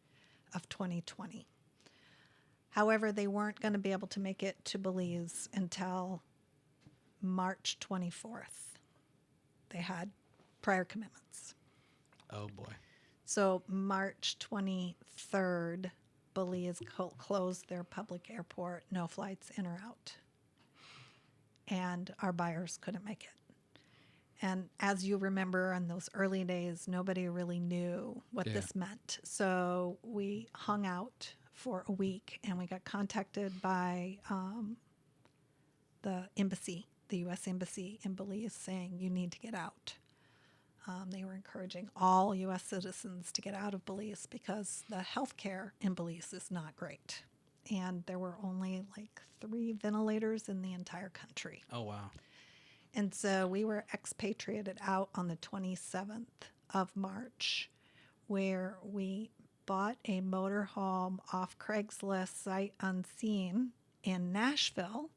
of 2020. However, they weren't going to be able to make it to Belize until March 24th. They had prior commitments. Oh, boy. So March 23rd, Belize closed their public airport, no flights in or out. And our buyers couldn't make it. And as you remember, in those early days, nobody really knew what this meant. So we hung out for a week, and we got contacted by the embassy, the U.S. Embassy in Belize, saying you need to get out. They were encouraging all U.S. citizens to get out of Belize because the health care in Belize is not great. And there were only like 3 ventilators in the entire country. Oh, wow. And so we were expatriated out on the 27th of March, where we bought a motorhome off Craigslist sight unseen in Nashville,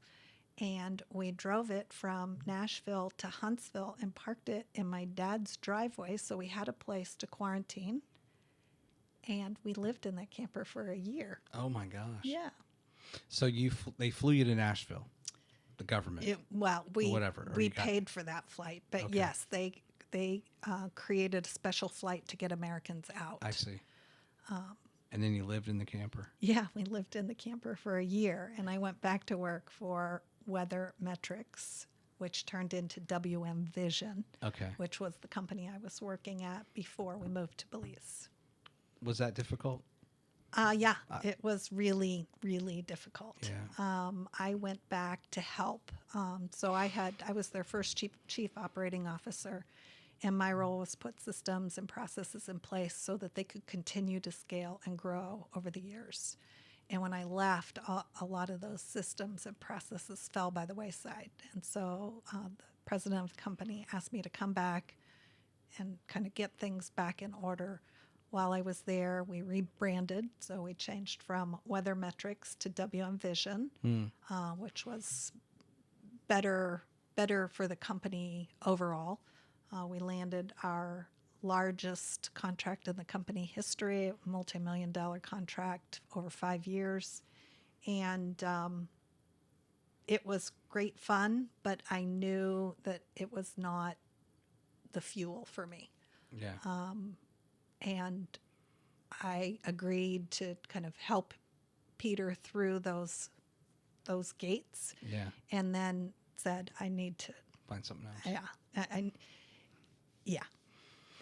and we drove it from Nashville to Huntsville and parked it in my dad's driveway, so we had a place to quarantine, and we lived in that camper for a year. Oh my gosh. Yeah. So they flew you to Nashville, the government, We whatever. we paid for that flight, but Okay. yes, they created a special flight to get Americans out. I see. And then you lived in the camper. Yeah, we lived in the camper for a year, and I went back to work for Weather Metrics, which turned into WM Vision, Okay. which was the company I was working at before we moved to Belize. Was that difficult? Yeah, it was really, really difficult. Yeah. I went back to help. So I was their first chief operating officer, and my role was put systems and processes in place so that they could continue to scale and grow over the years. And when I left, a lot of those systems and processes fell by the wayside. And so the president of the company asked me to come back and kind of get things back in order. While I was there, we rebranded. So we changed from Weather Metrics to WM Vision, which was better for the company overall. We landed our largest contract in the company history, a multi-million-dollar contract over 5 years. And it was great fun, but I knew that it was not the fuel for me. Yeah. And I agreed to kind of help Peter through those gates. Yeah. And then said, I need to Find something else. Yeah. Yeah.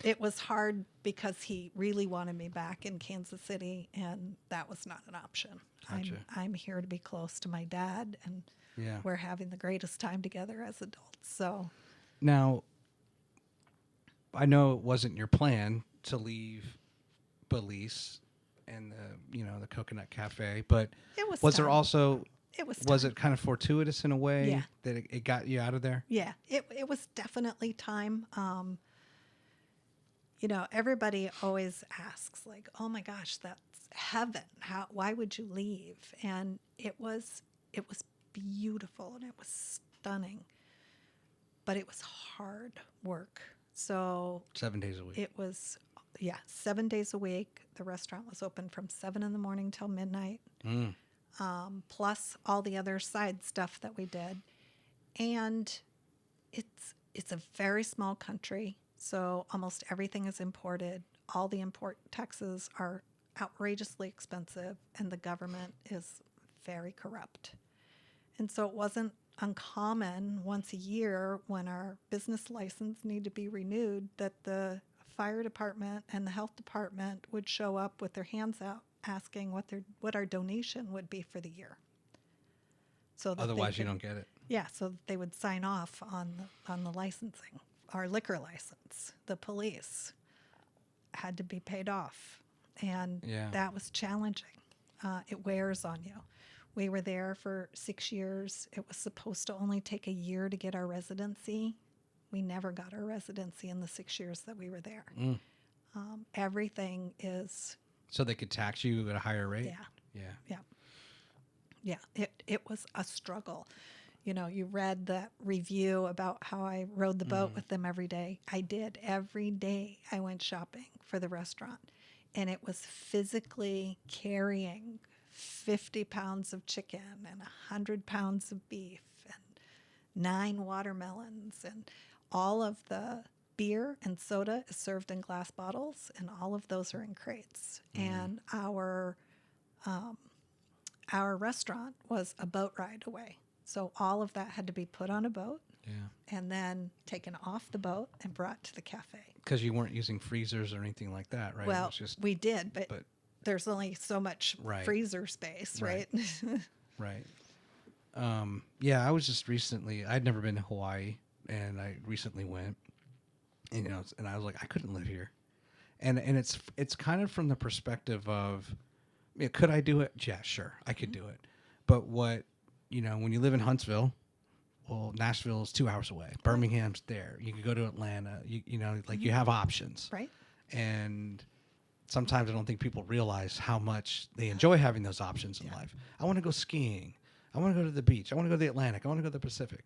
It was hard because he really wanted me back in Kansas City, and that was not an option. Gotcha. I'm here to be close to my dad, and Yeah. we're having the greatest time together as adults. So Now, I know it wasn't your plan to leave Belize and the Coconut Cafe, but it was was there time. Also It was was time. it kind of fortuitous in a way Yeah. that it got you out of there? Yeah, it was definitely time. Everybody always asks, like, "Oh my gosh, that's heaven! Why would you leave?" And it was beautiful and it was stunning, but it was hard work. So 7 days a week. it was, 7 days a week. The restaurant was open from 7 in the morning till midnight. Plus all the other side stuff that we did. And it's a very small country, so almost everything is imported. All the import taxes are outrageously expensive, and the government is very corrupt. And so it wasn't uncommon once a year when our business license needed to be renewed that the fire department and the health department would show up with their hands out asking what our donation would be for the year. So that Otherwise, you don't get it. Yeah, so that they would sign off on the licensing, our liquor license. The police had to be paid off, and that was challenging. It wears on you. We were there for 6 years. It was supposed to only take a year to get our residency. We never got our residency in the 6 years that we were there. Everything is... So they could tax you at a higher rate? Yeah. It was a struggle. You read that review about how I rode the boat with them every day. I did. Every day I went shopping for the restaurant. And it was physically carrying 50 pounds of chicken and 100 pounds of beef and 9 watermelons. And all of the beer and soda is served in glass bottles, and all of those are in crates. And our restaurant was a boat ride away. So all of that had to be put on a boat and then taken off the boat and brought to the cafe. Because you weren't using freezers or anything like that, right? Well, we did, but there's only so much Right. freezer space, right? Right. I was just recently, I'd never been to Hawaii, and I recently went, and, and I was like, I couldn't live here. And it's kind of from the perspective of, could I do it? Yeah, sure, I could do it. But when you live in Huntsville, well, Nashville is 2 hours away. Birmingham's there. You could go to Atlanta. You have options. Right. And sometimes I don't think people realize how much they enjoy having those options in life. I want to go skiing. I want to go to the beach. I want to go to the Atlantic. I want to go to the Pacific.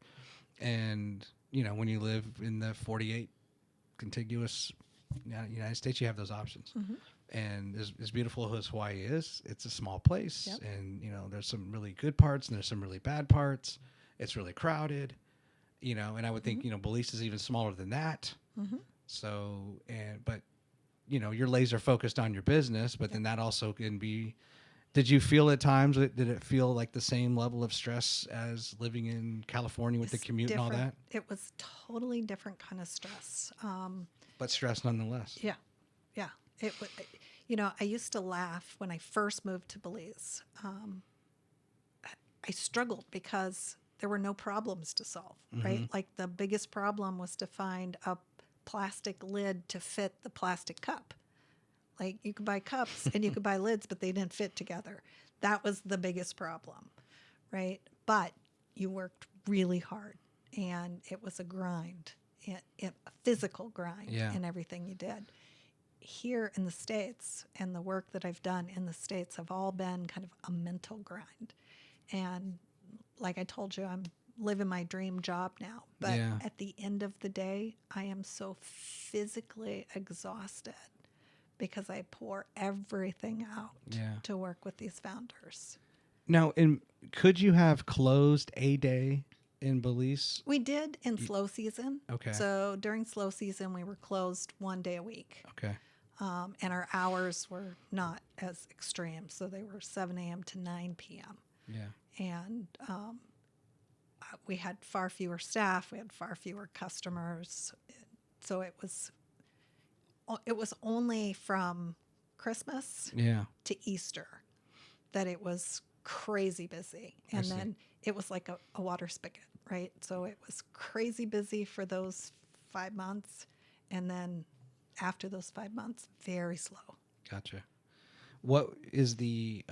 And, when you live in the 48 contiguous United States, you have those options. And as beautiful as Hawaii is, it's a small place. Yep. And, you know, there's some really good parts and there's some really bad parts. It's really crowded, you know, and I would think, you know, Belize is even smaller than that. So, but, you know, you're laser focused on your business, but then that also can be, did you feel at times, did it feel like the same level of stress as living in California with the commute and all that? It was totally different kind of stress. But stress nonetheless. Yeah. Yeah. It was, you know, I used to laugh when I first moved to Belize. I struggled because there were no problems to solve, right? Like the biggest problem was to find a plastic lid to fit the plastic cup. Like you could buy cups and you could buy lids, but they didn't fit together. That was the biggest problem, right? But you worked really hard and it was a grind, a physical grind in everything you did. Here in the States, and the work that I've done in the States have all been kind of a mental grind. And like I told you, I'm living my dream job now. But at the end of the day, I am so physically exhausted because I pour everything out to work with these founders. Now, could you have closed a day in Belize? We did in slow season. Okay. So during slow season, we were closed 1 day a week. Okay. And our hours were not as extreme. So they were 7 a.m. to 9 p.m. Yeah. And we had far fewer staff. We had far fewer customers. So it was only from Christmas to Easter that it was crazy busy. And then it was like a water spigot, right? So it was crazy busy for those 5 months. And then after those 5 months, very slow. Gotcha. What is the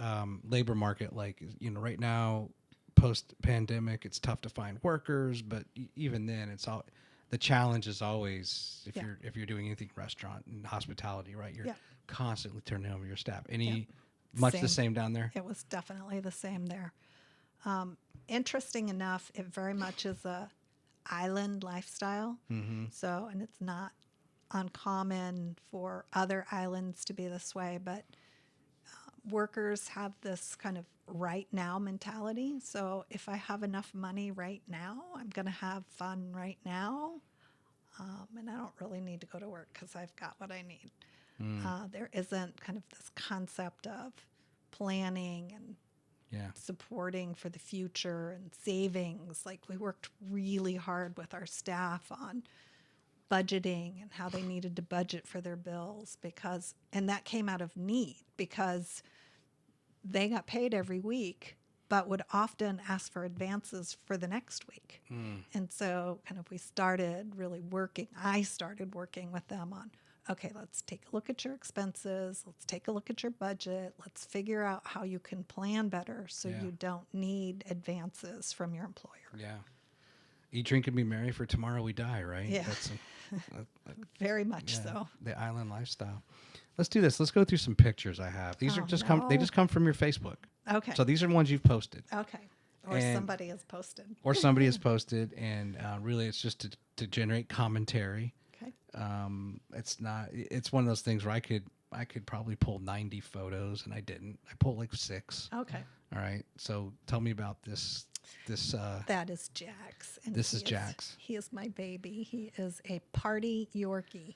labor market like? You know, right now, post-pandemic, it's tough to find workers, but even then, the challenge is always if you're doing anything restaurant and hospitality, right? You're constantly turning over your staff. Much the same down there? It was definitely the same there. Interesting enough, it very much is a island lifestyle. So, and it's not uncommon for other islands to be this way, but workers have this kind of right now mentality. So if I have enough money right now, I'm going to have fun right now. And I don't really need to go to work because I've got what I need. There isn't kind of this concept of planning and supporting for the future and savings. Like we worked really hard with our staff on budgeting and how they needed to budget for their bills and that came out of need because they got paid every week, but would often ask for advances for the next week. And so kind of I started working with them on, okay, let's take a look at your expenses. Let's take a look at your budget. Let's figure out how you can plan better so you don't need advances from your employer. Yeah. Eat, drink, and be merry, for tomorrow we die, right? Yeah. That's very much so. The island lifestyle. Let's do this. Let's go through some pictures I have. These are they just come from your Facebook. Okay. So these are ones you've posted. Okay. Or somebody has posted. Or somebody has posted, and really it's just to generate commentary. Okay. It's one of those things where I could probably pull 90 photos, and I didn't. I pulled like 6. Okay. All right. So tell me about this. That is Jax. And this is Jax. He is my baby. He is a party Yorkie,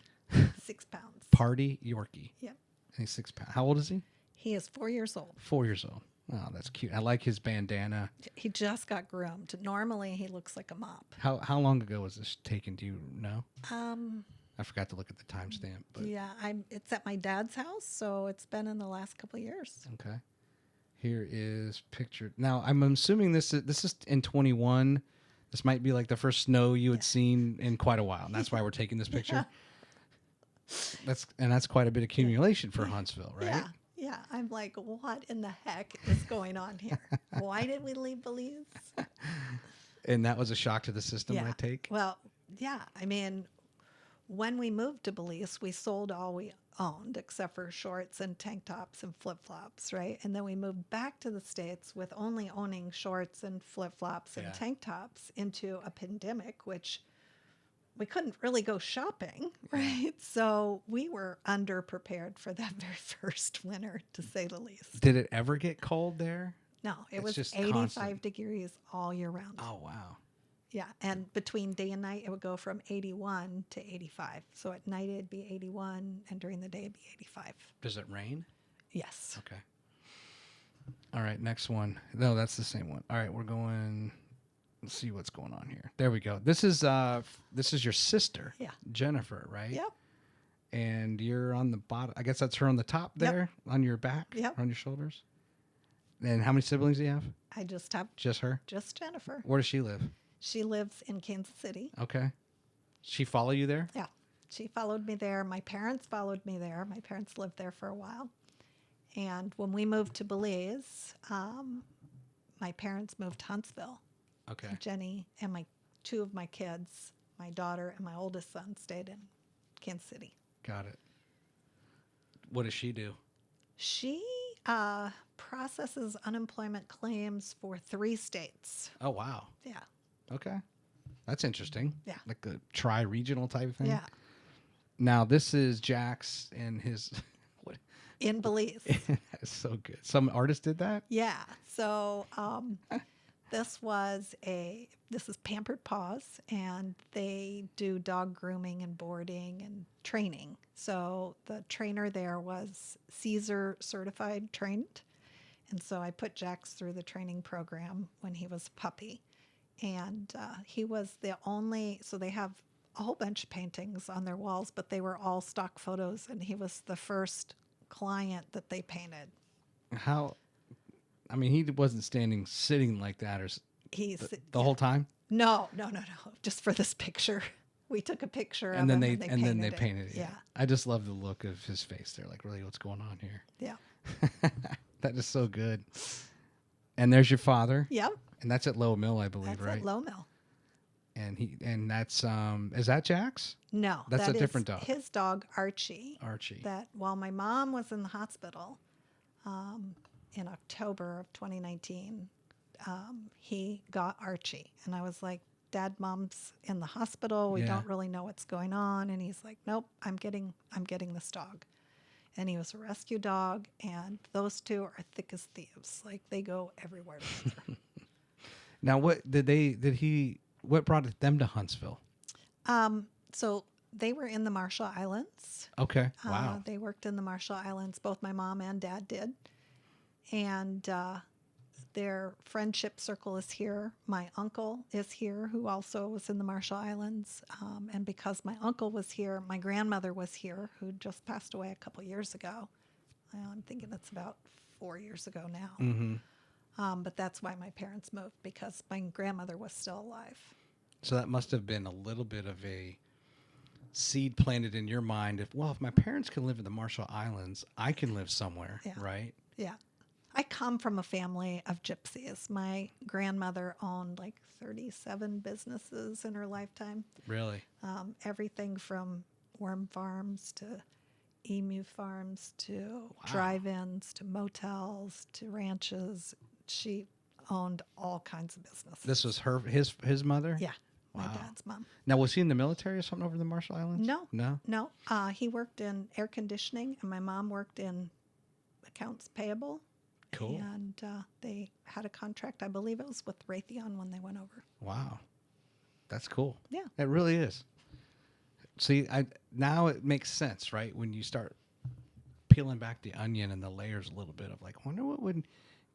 6 pounds. Party Yorkie. Yep. He's 6 pounds. How old is he? He is 4 years old. 4 years old. Oh, that's cute. I like his bandana. He just got groomed. Normally, he looks like a mop. How long ago was this taken? Do you know? I forgot to look at the timestamp. But yeah, it's at my dad's house, so it's been in the last couple of years. Okay. Here is pictured. Now, I'm assuming this is in 21. This might be like the first snow you had seen in quite a while, and that's why we're taking this picture. That's quite a bit of accumulation for Huntsville, right? Yeah. Yeah, I'm like, what in the heck is going on here? Why did we leave Belize? And that was a shock to the system, I take? Well, yeah. I mean, when we moved to Belize, we sold all we owned except for shorts and tank tops and flip-flops, right? And then we moved back to the States with only owning shorts and flip-flops and tank tops into a pandemic, which we couldn't really go shopping, right? So we were underprepared for that very first winter, to say the least. Did it ever get cold there? No, it It's was just 85 constant. degrees all year round. Oh, wow. Yeah, and between day and night, it would go from 81 to 85. So at night, it'd be 81, and during the day, it'd be 85. Does it rain? Yes. Okay. All right, next one. No, that's the same one. All right, we're going. Let's see what's going on here. There we go. This is your sister, Yeah. Jennifer, right? Yep. And you're on the bottom. I guess that's her on the top there, on your back, Yep. on your shoulders. And how many siblings do you have? I just have Just her? just Jennifer. Where does she live? She lives in Kansas City. Okay. She follow you there? Yeah. She followed me there. My parents followed me there. My parents lived there for a while. And when we moved to Belize, my parents moved to Huntsville. Okay. Jenny and two of my kids, my daughter and my oldest son, stayed in Kansas City. Got it. What does she do? She processes unemployment claims for 3 states. Oh, wow. Yeah. Okay. That's interesting. Yeah. Like a tri-regional type thing? Yeah. Now, this is Jax and his... what? In Belize. That's so good. Some artist did that? Yeah. So this is Pampered Paws, and they do dog grooming and boarding and training. So the trainer there was Caesar certified trained. And so I put Jax through the training program when he was a puppy. And he was the only, so they have a whole bunch of paintings on their walls, but they were all stock photos. And he was the first client that they painted. How... I mean, he wasn't sitting like that or He's the whole time? No. Just for this picture. We took a picture And of then him they painted it. Yeah. I just love the look of his face there. Like, really, what's going on here? Yeah. That is so good. And there's your father. Yep. And that's at Low Mill, I believe, That's right? at Low Mill. And that's is that Jax? No. That's that a is different dog. his dog, Archie. Archie. That while my mom was in the hospital in October of 2019, he got Archie. And I was like, Dad, Mom's in the hospital. We Yeah. don't really know what's going on. And he's like, nope, I'm getting this dog. And he was a rescue dog, and those two are thick as thieves. Like, they go everywhere together. Now, what brought them to Huntsville? So they were in the Marshall Islands. Okay. Wow. They worked in the Marshall Islands. Both my mom and dad did. And their friendship circle is here. My uncle is here, who also was in the Marshall Islands. And because my uncle was here, my grandmother was here, who just passed away a couple years ago. I'm thinking it's about 4 years ago now. Mm-hmm. But that's why my parents moved, because my grandmother was still alive. So that must have been a little bit of a seed planted in your mind. If my parents can live in the Marshall Islands, I can live somewhere, Yeah. right? Yeah. I come from a family of gypsies. My grandmother owned like 37 businesses in her lifetime. Really? Everything from worm farms to emu farms to Wow. drive-ins to motels to ranches. She owned all kinds of businesses. This was his mother? Yeah, my Wow. dad's mom. Now, was he in the military or something over the Marshall Islands? No. No? He worked in air conditioning, and my mom worked in accounts payable. Cool. And they had a contract. I believe it was with Raytheon when they went over. Wow. That's cool. Yeah. It really is. See, now it makes sense, right? When you start peeling back the onion and the layers a little bit of like, I wonder what would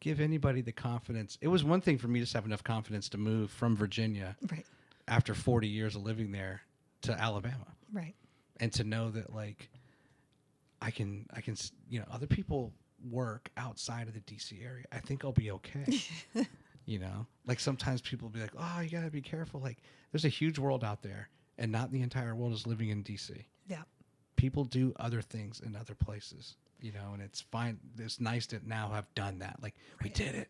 give anybody the confidence. It was one thing for me to have enough confidence to move from Virginia Right. after 40 years of living there to Alabama. Right. And to know that like I can, other people work outside of the DC area. I think I'll be okay. Like sometimes people will be like, oh, you gotta be careful. Like there's a huge world out there, and not the entire world is living in DC. Yeah. People do other things in other places, and it's fine. It's nice to now have done that. Like we did it.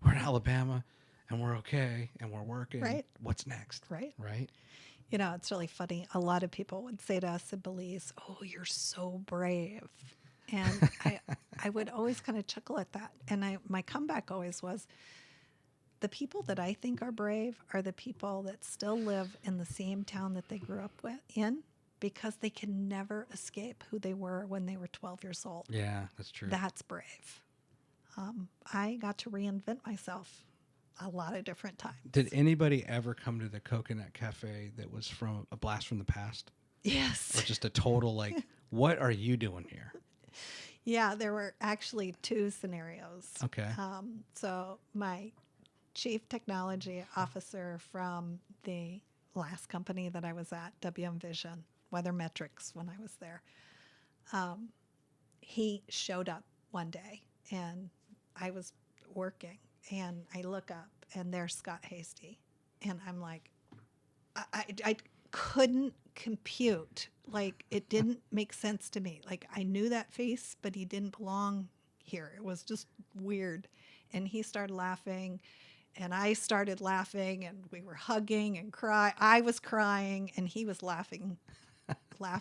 We're in Alabama and we're okay and we're working. Right. What's next? Right. Right. It's really funny. A lot of people would say to us in Belize, oh, you're so brave. And I would always kind of chuckle at that. And my comeback always was, the people that I think are brave are the people that still live in the same town that they grew up in, because they can never escape who they were when they were 12 years old. Yeah, that's true. That's brave. I got to reinvent myself a lot of different times. Did anybody ever come to the Coconut Cafe that was from a blast from the past? Yes. Or just a total like, what are you doing here? Yeah, there were actually 2 scenarios. Okay. So my chief technology officer from the last company that I was at, WM Vision, Weather Metrics, when I was there, he showed up one day and I was working and I look up and there's Scott Hasty. And I'm like, I couldn't compute. Like, it didn't make sense to me. Like, I knew that face, but he didn't belong here. It was just weird. And he started laughing and I started laughing and we were hugging and crying. I was crying and he was laughing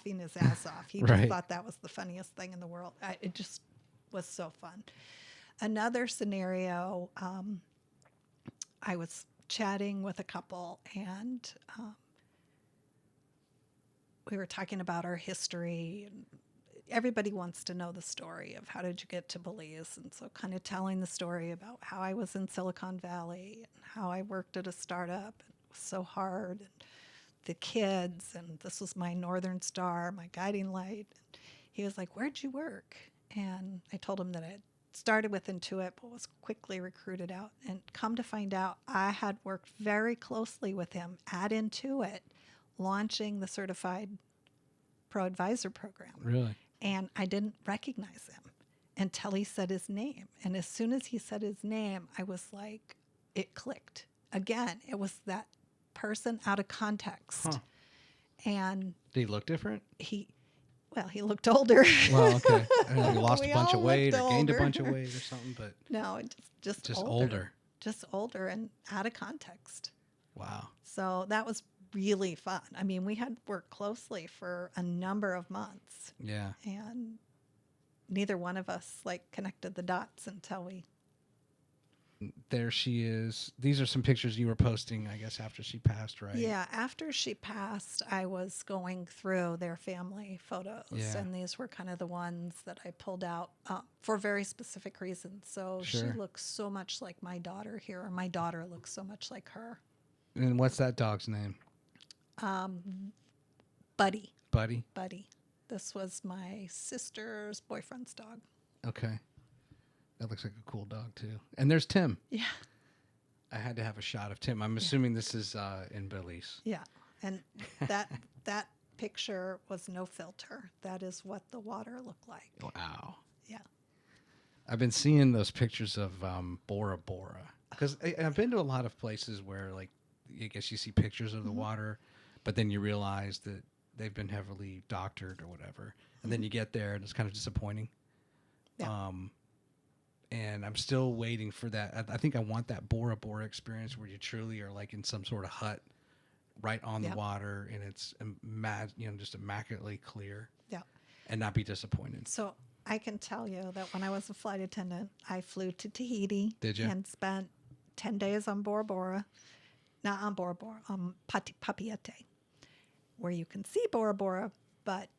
his ass off. He just thought that was the funniest thing in the world. It just was so fun. Another scenario, I was chatting with a couple and we were talking about our history. And everybody wants to know the story of how did you get to Belize, and so kind of telling the story about how I was in Silicon Valley and how I worked at a startup. And it was so hard, and the kids, and this was my Northern Star, my guiding light. And he was like, "Where'd you work?" And I told him that I had started with Intuit, but was quickly recruited out. And come to find out, I had worked very closely with him at Intuit, launching the Certified Pro Advisor program. Really? And I didn't recognize him until he said his name. And as soon as he said his name, I was like, it clicked. Again, it was that person out of context. Huh. And did he look different? he looked older. Well, okay. I don't know, he lost We a bunch all of weight looked or gained a older. bunch of weight or something, but No, just older. Just older and out of context. Wow. So that was really fun. I mean, we had worked closely for a number of months. Yeah. And neither one of us connected the dots until we. There she is. These are some pictures you were posting, I guess, after she passed, right? Yeah, after she passed, I was going through their family photos, and these were kind of the ones that I pulled out for very specific reasons. So she looks so much like my daughter here, or my daughter looks so much like her. And what's that dog's name? Buddy. Buddy? Buddy. This was my sister's boyfriend's dog. Okay. That looks like a cool dog, too. And there's Timm. Yeah. I had to have a shot of Timm. I'm assuming this is in Belize. Yeah. And that picture was no filter. That is what the water looked like. Wow. Yeah. I've been seeing those pictures of Bora Bora. Because I've been to a lot of places where, I guess you see pictures of the water, but then you realize that they've been heavily doctored or whatever. And then you get there and it's kind of disappointing. Yeah. And I'm still waiting for that. I think I want that Bora Bora experience where you truly are in some sort of hut right on the water and it's just immaculately clear. Yeah. And not be disappointed. So I can tell you that when I was a flight attendant, I flew to Tahiti. Did you? And spent 10 days on Bora Bora. Not on Bora Bora, on Papiate, where you can see Bora Bora, but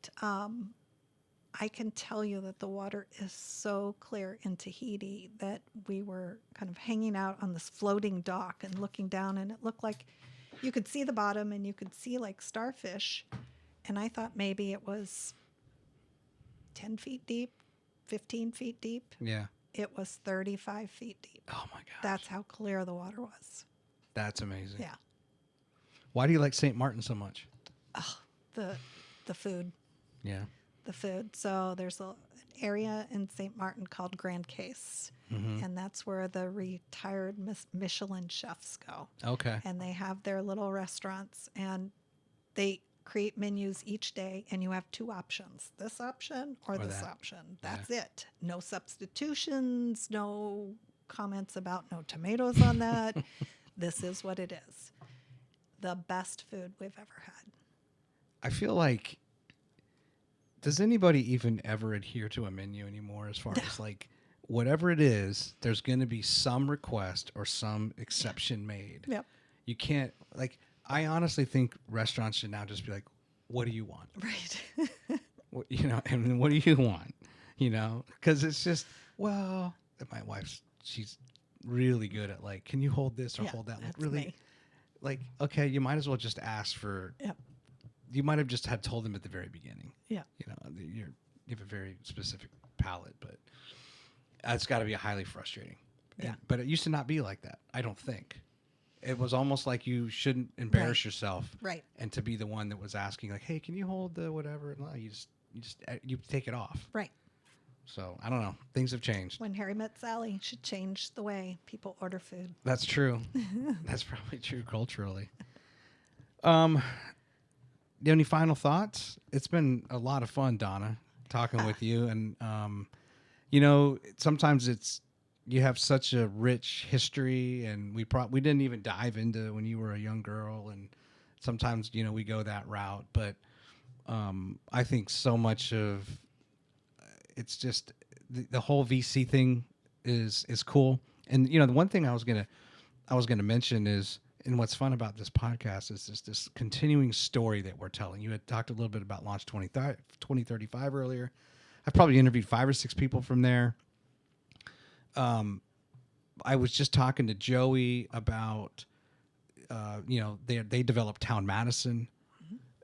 I can tell you that the water is so clear in Tahiti that we were kind of hanging out on this floating dock and looking down, and it looked like you could see the bottom and you could see starfish. And I thought maybe it was 10 feet deep, 15 feet deep. Yeah. It was 35 feet deep. Oh, my gosh. That's how clear the water was. That's amazing. Yeah. Why do you like St. Martin so much? Oh, the food. Yeah. The food. So there's an area in St. Martin called Grand Case, and that's where the retired Michelin chefs go. Okay. And they have their little restaurants, and they create menus each day, and you have 2 options, this option or this that. option. That's it. No substitutions, no comments about no tomatoes on that. This is what it is. The best food we've ever had. I feel like, does anybody even ever adhere to a menu anymore as far as whatever it is, there's going to be some request or some exception made. Yep. You can't, like, I honestly think restaurants should now just be like, what do you want? Right. What, and what do you want? Because it's just, well, my wife's, she's really good at like, can you hold this or hold that? Like, That's really? me. Like, okay, you might as well just ask for, Yep. you might have just had told them at the very beginning. Yeah. You have a very specific palate, but it's got to be highly frustrating. Yeah. But it used to not be like that, I don't think. It was almost like you shouldn't embarrass yourself. Right. And to be the one that was asking, like, hey, can you hold the whatever? No, you take it off. Right. So I don't know. Things have changed. When Harry Met Sally should change the way people order food. That's true. That's probably true culturally. Do you have any final thoughts? It's been a lot of fun, Donna, talking with you. And, sometimes you have such a rich history, and we didn't even dive into when you were a young girl. And sometimes, we go that route. But I think so much of it's just the whole VC thing is cool. And, the one thing I was going to mention is, and what's fun about this podcast is just this continuing story that we're telling. You had talked a little bit about Launch 2035 earlier. I've probably interviewed 5 or 6 people from there. I was just talking to Joey about, they developed Town Madison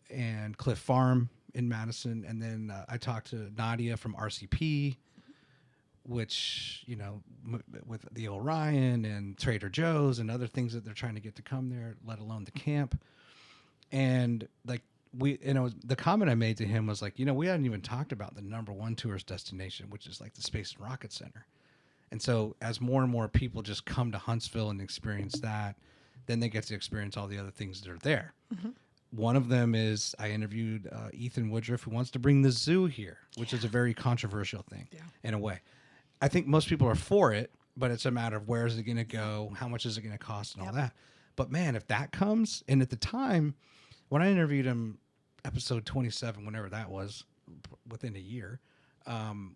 and Cliff Farm in Madison. And then I talked to Nadia from RCP, which, with the Orion and Trader Joe's and other things that they're trying to get to come there, let alone the camp. And like the comment I made to him was like, we hadn't even talked about the #1 tourist destination, which is like the Space and Rocket Center. And so as more and more people just come to Huntsville and experience that, then they get to experience all the other things that are there. Mm-hmm. One of them is I interviewed Ethan Woodruff, who wants to bring the zoo here, which is a very controversial thing in a way. I think most people are for it, but it's a matter of where is it going to go, how much is it going to cost, and all that. But man, if that comes, and at the time when I interviewed him, episode 27, whenever that was, within a year,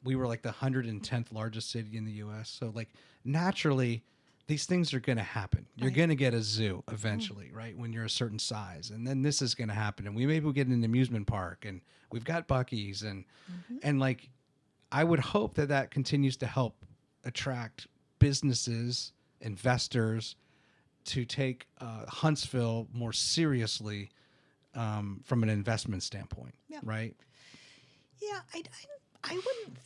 we were like the 110th largest city in the U.S. So like naturally, these things are going to happen. You're going to get a zoo eventually, right? When you're a certain size, and then this is going to happen, and maybe we'll get an amusement park, and we've got Buc-ee's, and like, I would hope that continues to help attract businesses, investors, to take Huntsville more seriously from an investment standpoint, right? Yeah, I wouldn't.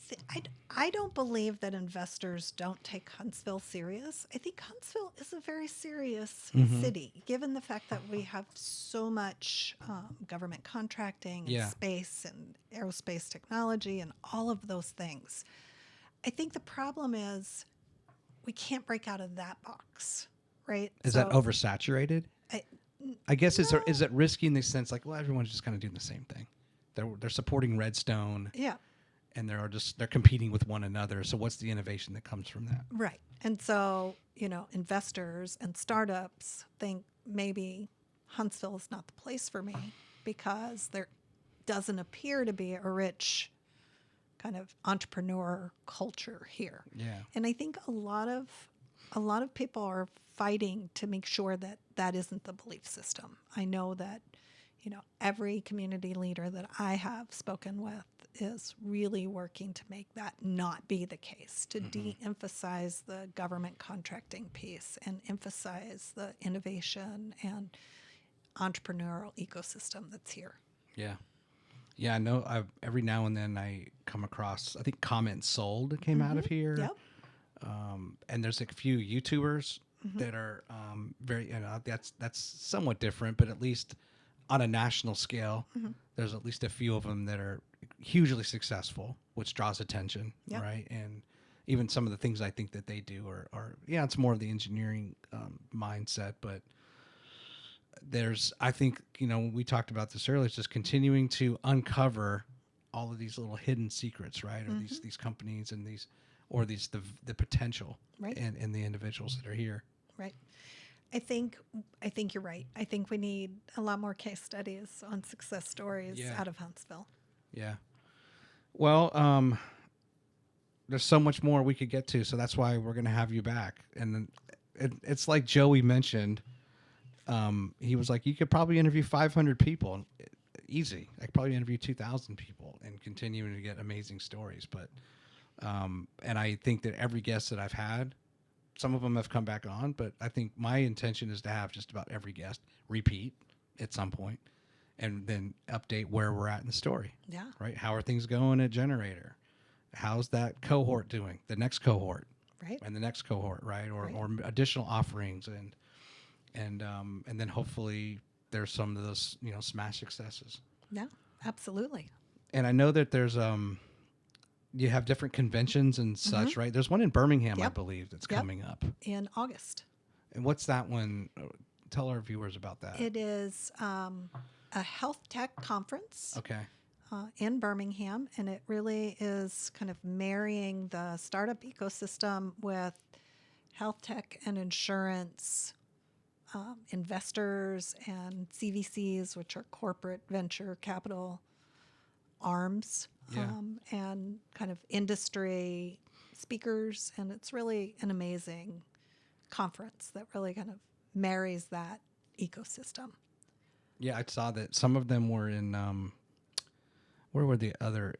I don't believe that investors don't take Huntsville serious. I think Huntsville is a very serious city, given the fact that we have so much government contracting and space and aerospace technology and all of those things. I think the problem is we can't break out of that box, right? Is that oversaturated? I guess is it risky in the sense like, well, everyone's just kind of doing the same thing. They're supporting Redstone. Yeah. And they're competing with one another. So what's the innovation that comes from that? Right. And so, investors and startups think maybe Huntsville is not the place for me because there doesn't appear to be a rich kind of entrepreneur culture here. Yeah. And I think a lot of people are fighting to make sure that isn't the belief system. I know that, every community leader that I have spoken with is really working to make that not be the case, to de-emphasize the government contracting piece and emphasize the innovation and entrepreneurial ecosystem that's here. Yeah. Yeah, I know every now and then I come across, I think Comment Sold came out of here. Yep. And there's a few YouTubers that are very, that's somewhat different, but at least on a national scale, there's at least a few of them that are hugely successful, which draws attention, right? And even some of the things I think that they do are it's more of the engineering mindset, but I think, we talked about this earlier, it's just continuing to uncover all of these little hidden secrets, right? Or these companies and the potential in the individuals that are here. Right. I think you're right. I think we need a lot more case studies on success stories out of Huntsville. Yeah. Well, there's so much more we could get to. So that's why we're going to have you back. And then it's like Joey mentioned. He was like, you could probably interview 500 people. Easy. I could probably interview 2,000 people and continuing to get amazing stories. But, and I think that every guest that I've had, some of them have come back on, but I think my intention is to have just about every guest repeat at some point and then update where we're at in the story. Yeah. Right. How are things going at Gener8tor? How's that cohort doing? The next cohort. Right. And the next cohort. Right. Or, Right. or additional offerings and then hopefully there's some of those, smash successes. Yeah, absolutely. And I know that there's, you have different conventions and such, right? There's one in Birmingham, I Yep. believe, that's Yep. coming up. In August. And what's that one? Tell our viewers about that. It is a health tech conference. Okay. In Birmingham, and it really is kind of marrying the startup ecosystem with health tech and insurance investors and CVCs, which are corporate venture capital arms, Yeah. and kind of industry speakers. And it's really an amazing conference that really kind of marries that ecosystem. Yeah, I saw that some of them were in, where were the other?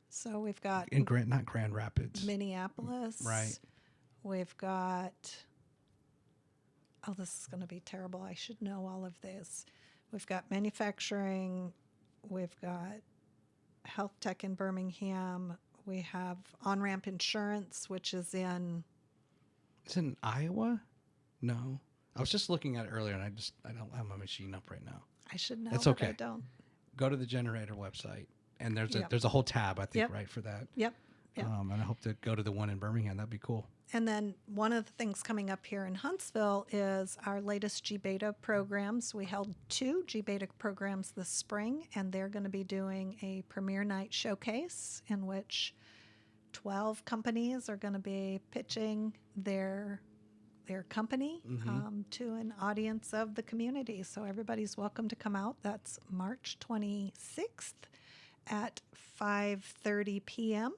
So we've got In not Grand Rapids. Minneapolis. Right. We've got, this is going to be terrible. I should know all of this. We've got manufacturing. We've got health tech in Birmingham. We have on-ramp insurance, which is in... Is it in Iowa? No. I was just looking at it earlier, and I don't have my machine up right now. I should know, It's but okay. I don't. Go to the Gener8tor website, and there's Yep. a whole tab, I think, Yep. right, for that. Yep. Yep. And I hope to go to the one in Birmingham. That'd be cool. And then one of the things coming up here in Huntsville is our latest G-Beta programs. We held 2 G-Beta programs this spring, and they're going to be doing a premiere night showcase in which 12 companies are going to be pitching their company to an audience of the community. So everybody's welcome to come out. That's March 26th at 5:30 p.m.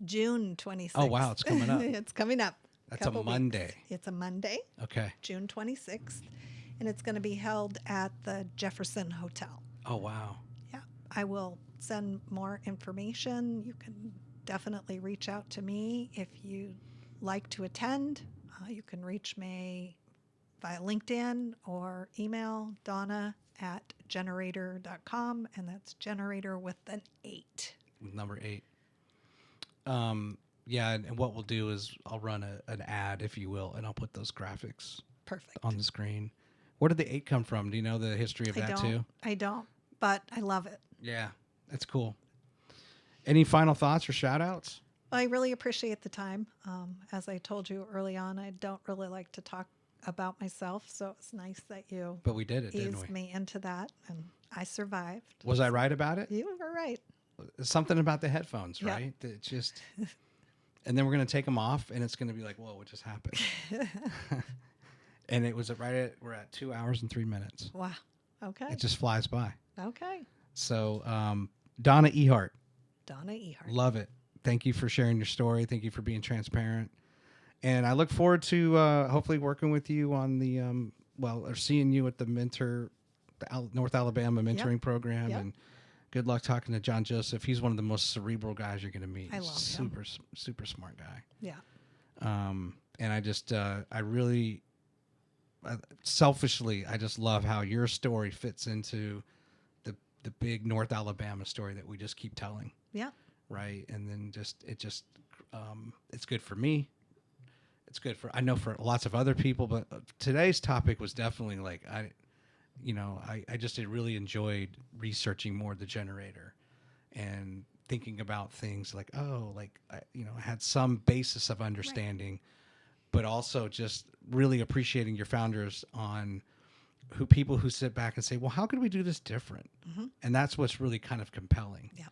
June 26th. Oh, wow, it's coming up. It's coming up. That's a Couple weeks. Monday. It's a Monday, Okay. June 26th, and it's going to be held at the Jefferson Hotel. Oh, wow. Yeah, I will send more information. You can definitely reach out to me if you'd like to attend. You can reach me via LinkedIn or email Donna@Gener8tor.com, and that's Gener8tor with an 8. Number 8. Yeah, and what we'll do is I'll run an ad, if you will, and I'll put those graphics Perfect. on the screen. Where did the 8 come from? Do you know the history of that too? I don't, but I love it. Yeah, that's cool. Any final thoughts or shout outs? I really appreciate the time. As I told you early on, I don't really like to talk about myself, so it's nice that you But we did it, didn't eased we? me into that, and I survived. Was I right about it? You were right. Something about the headphones, Yep. right? That just, and then we're going to take them off, and it's going to be like, whoa, what just happened? And it was we're at 2 hours and 3 minutes. Wow. Okay. It just flies by. Okay. So, Donna Ehart, Donna Ehart. love it. Thank you for sharing your story. Thank you for being transparent. And I look forward to hopefully working with you on the, or seeing you at the North Alabama mentoring program. Yep. And good luck talking to John Joseph. He's one of the most cerebral guys you're going to meet. I love super, super smart guy. Yeah. And I just, selfishly, I just love how your story fits into the big North Alabama story that we just keep telling. Yeah. Right. And then it's good for me. It's good I know for lots of other people, but today's topic was definitely like, I just really enjoyed researching more the Gener8tor and thinking about things like, I had some basis of understanding, but also just really appreciating your founders on people who sit back and say, well, how could we do this different? Mm-hmm. And that's what's really kind of compelling. Yeah.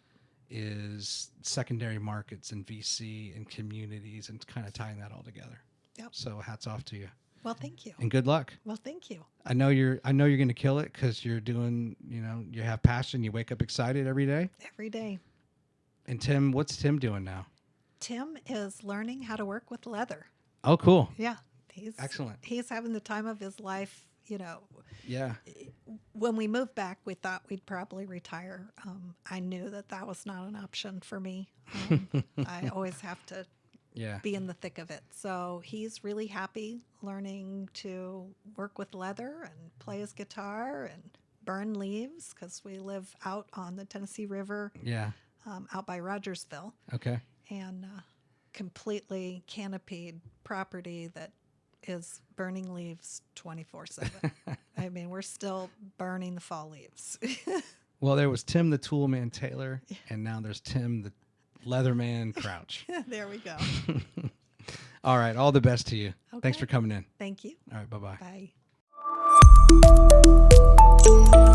Is secondary markets and VC and communities and kind of tying that all together. Yep. So hats off to you. Well, thank you. And good luck. Well, thank you. I know you're going to kill it because you're doing, you have passion. You wake up excited every day. Every day. And Timm, what's Timm doing now? Timm is learning how to work with leather. Oh, cool. Yeah, he's Excellent. He's having the time of his life. You know, Yeah. when we moved back, we thought we'd probably retire. I knew that was not an option for me. I always have to Yeah. be in the thick of it. So he's really happy learning to work with leather and play his guitar and burn leaves because we live out on the Tennessee River, Yeah. out by Rogersville, Okay. and completely canopied property that is burning leaves 24/7. I mean, we're still burning the fall leaves. Well, there was Timm the Toolman Taylor, and now there's Timm the Leatherman Crouch. There we go. All right. All the best to you. Thanks Okay. for coming in. Thank you. All right. Bye-bye. Bye.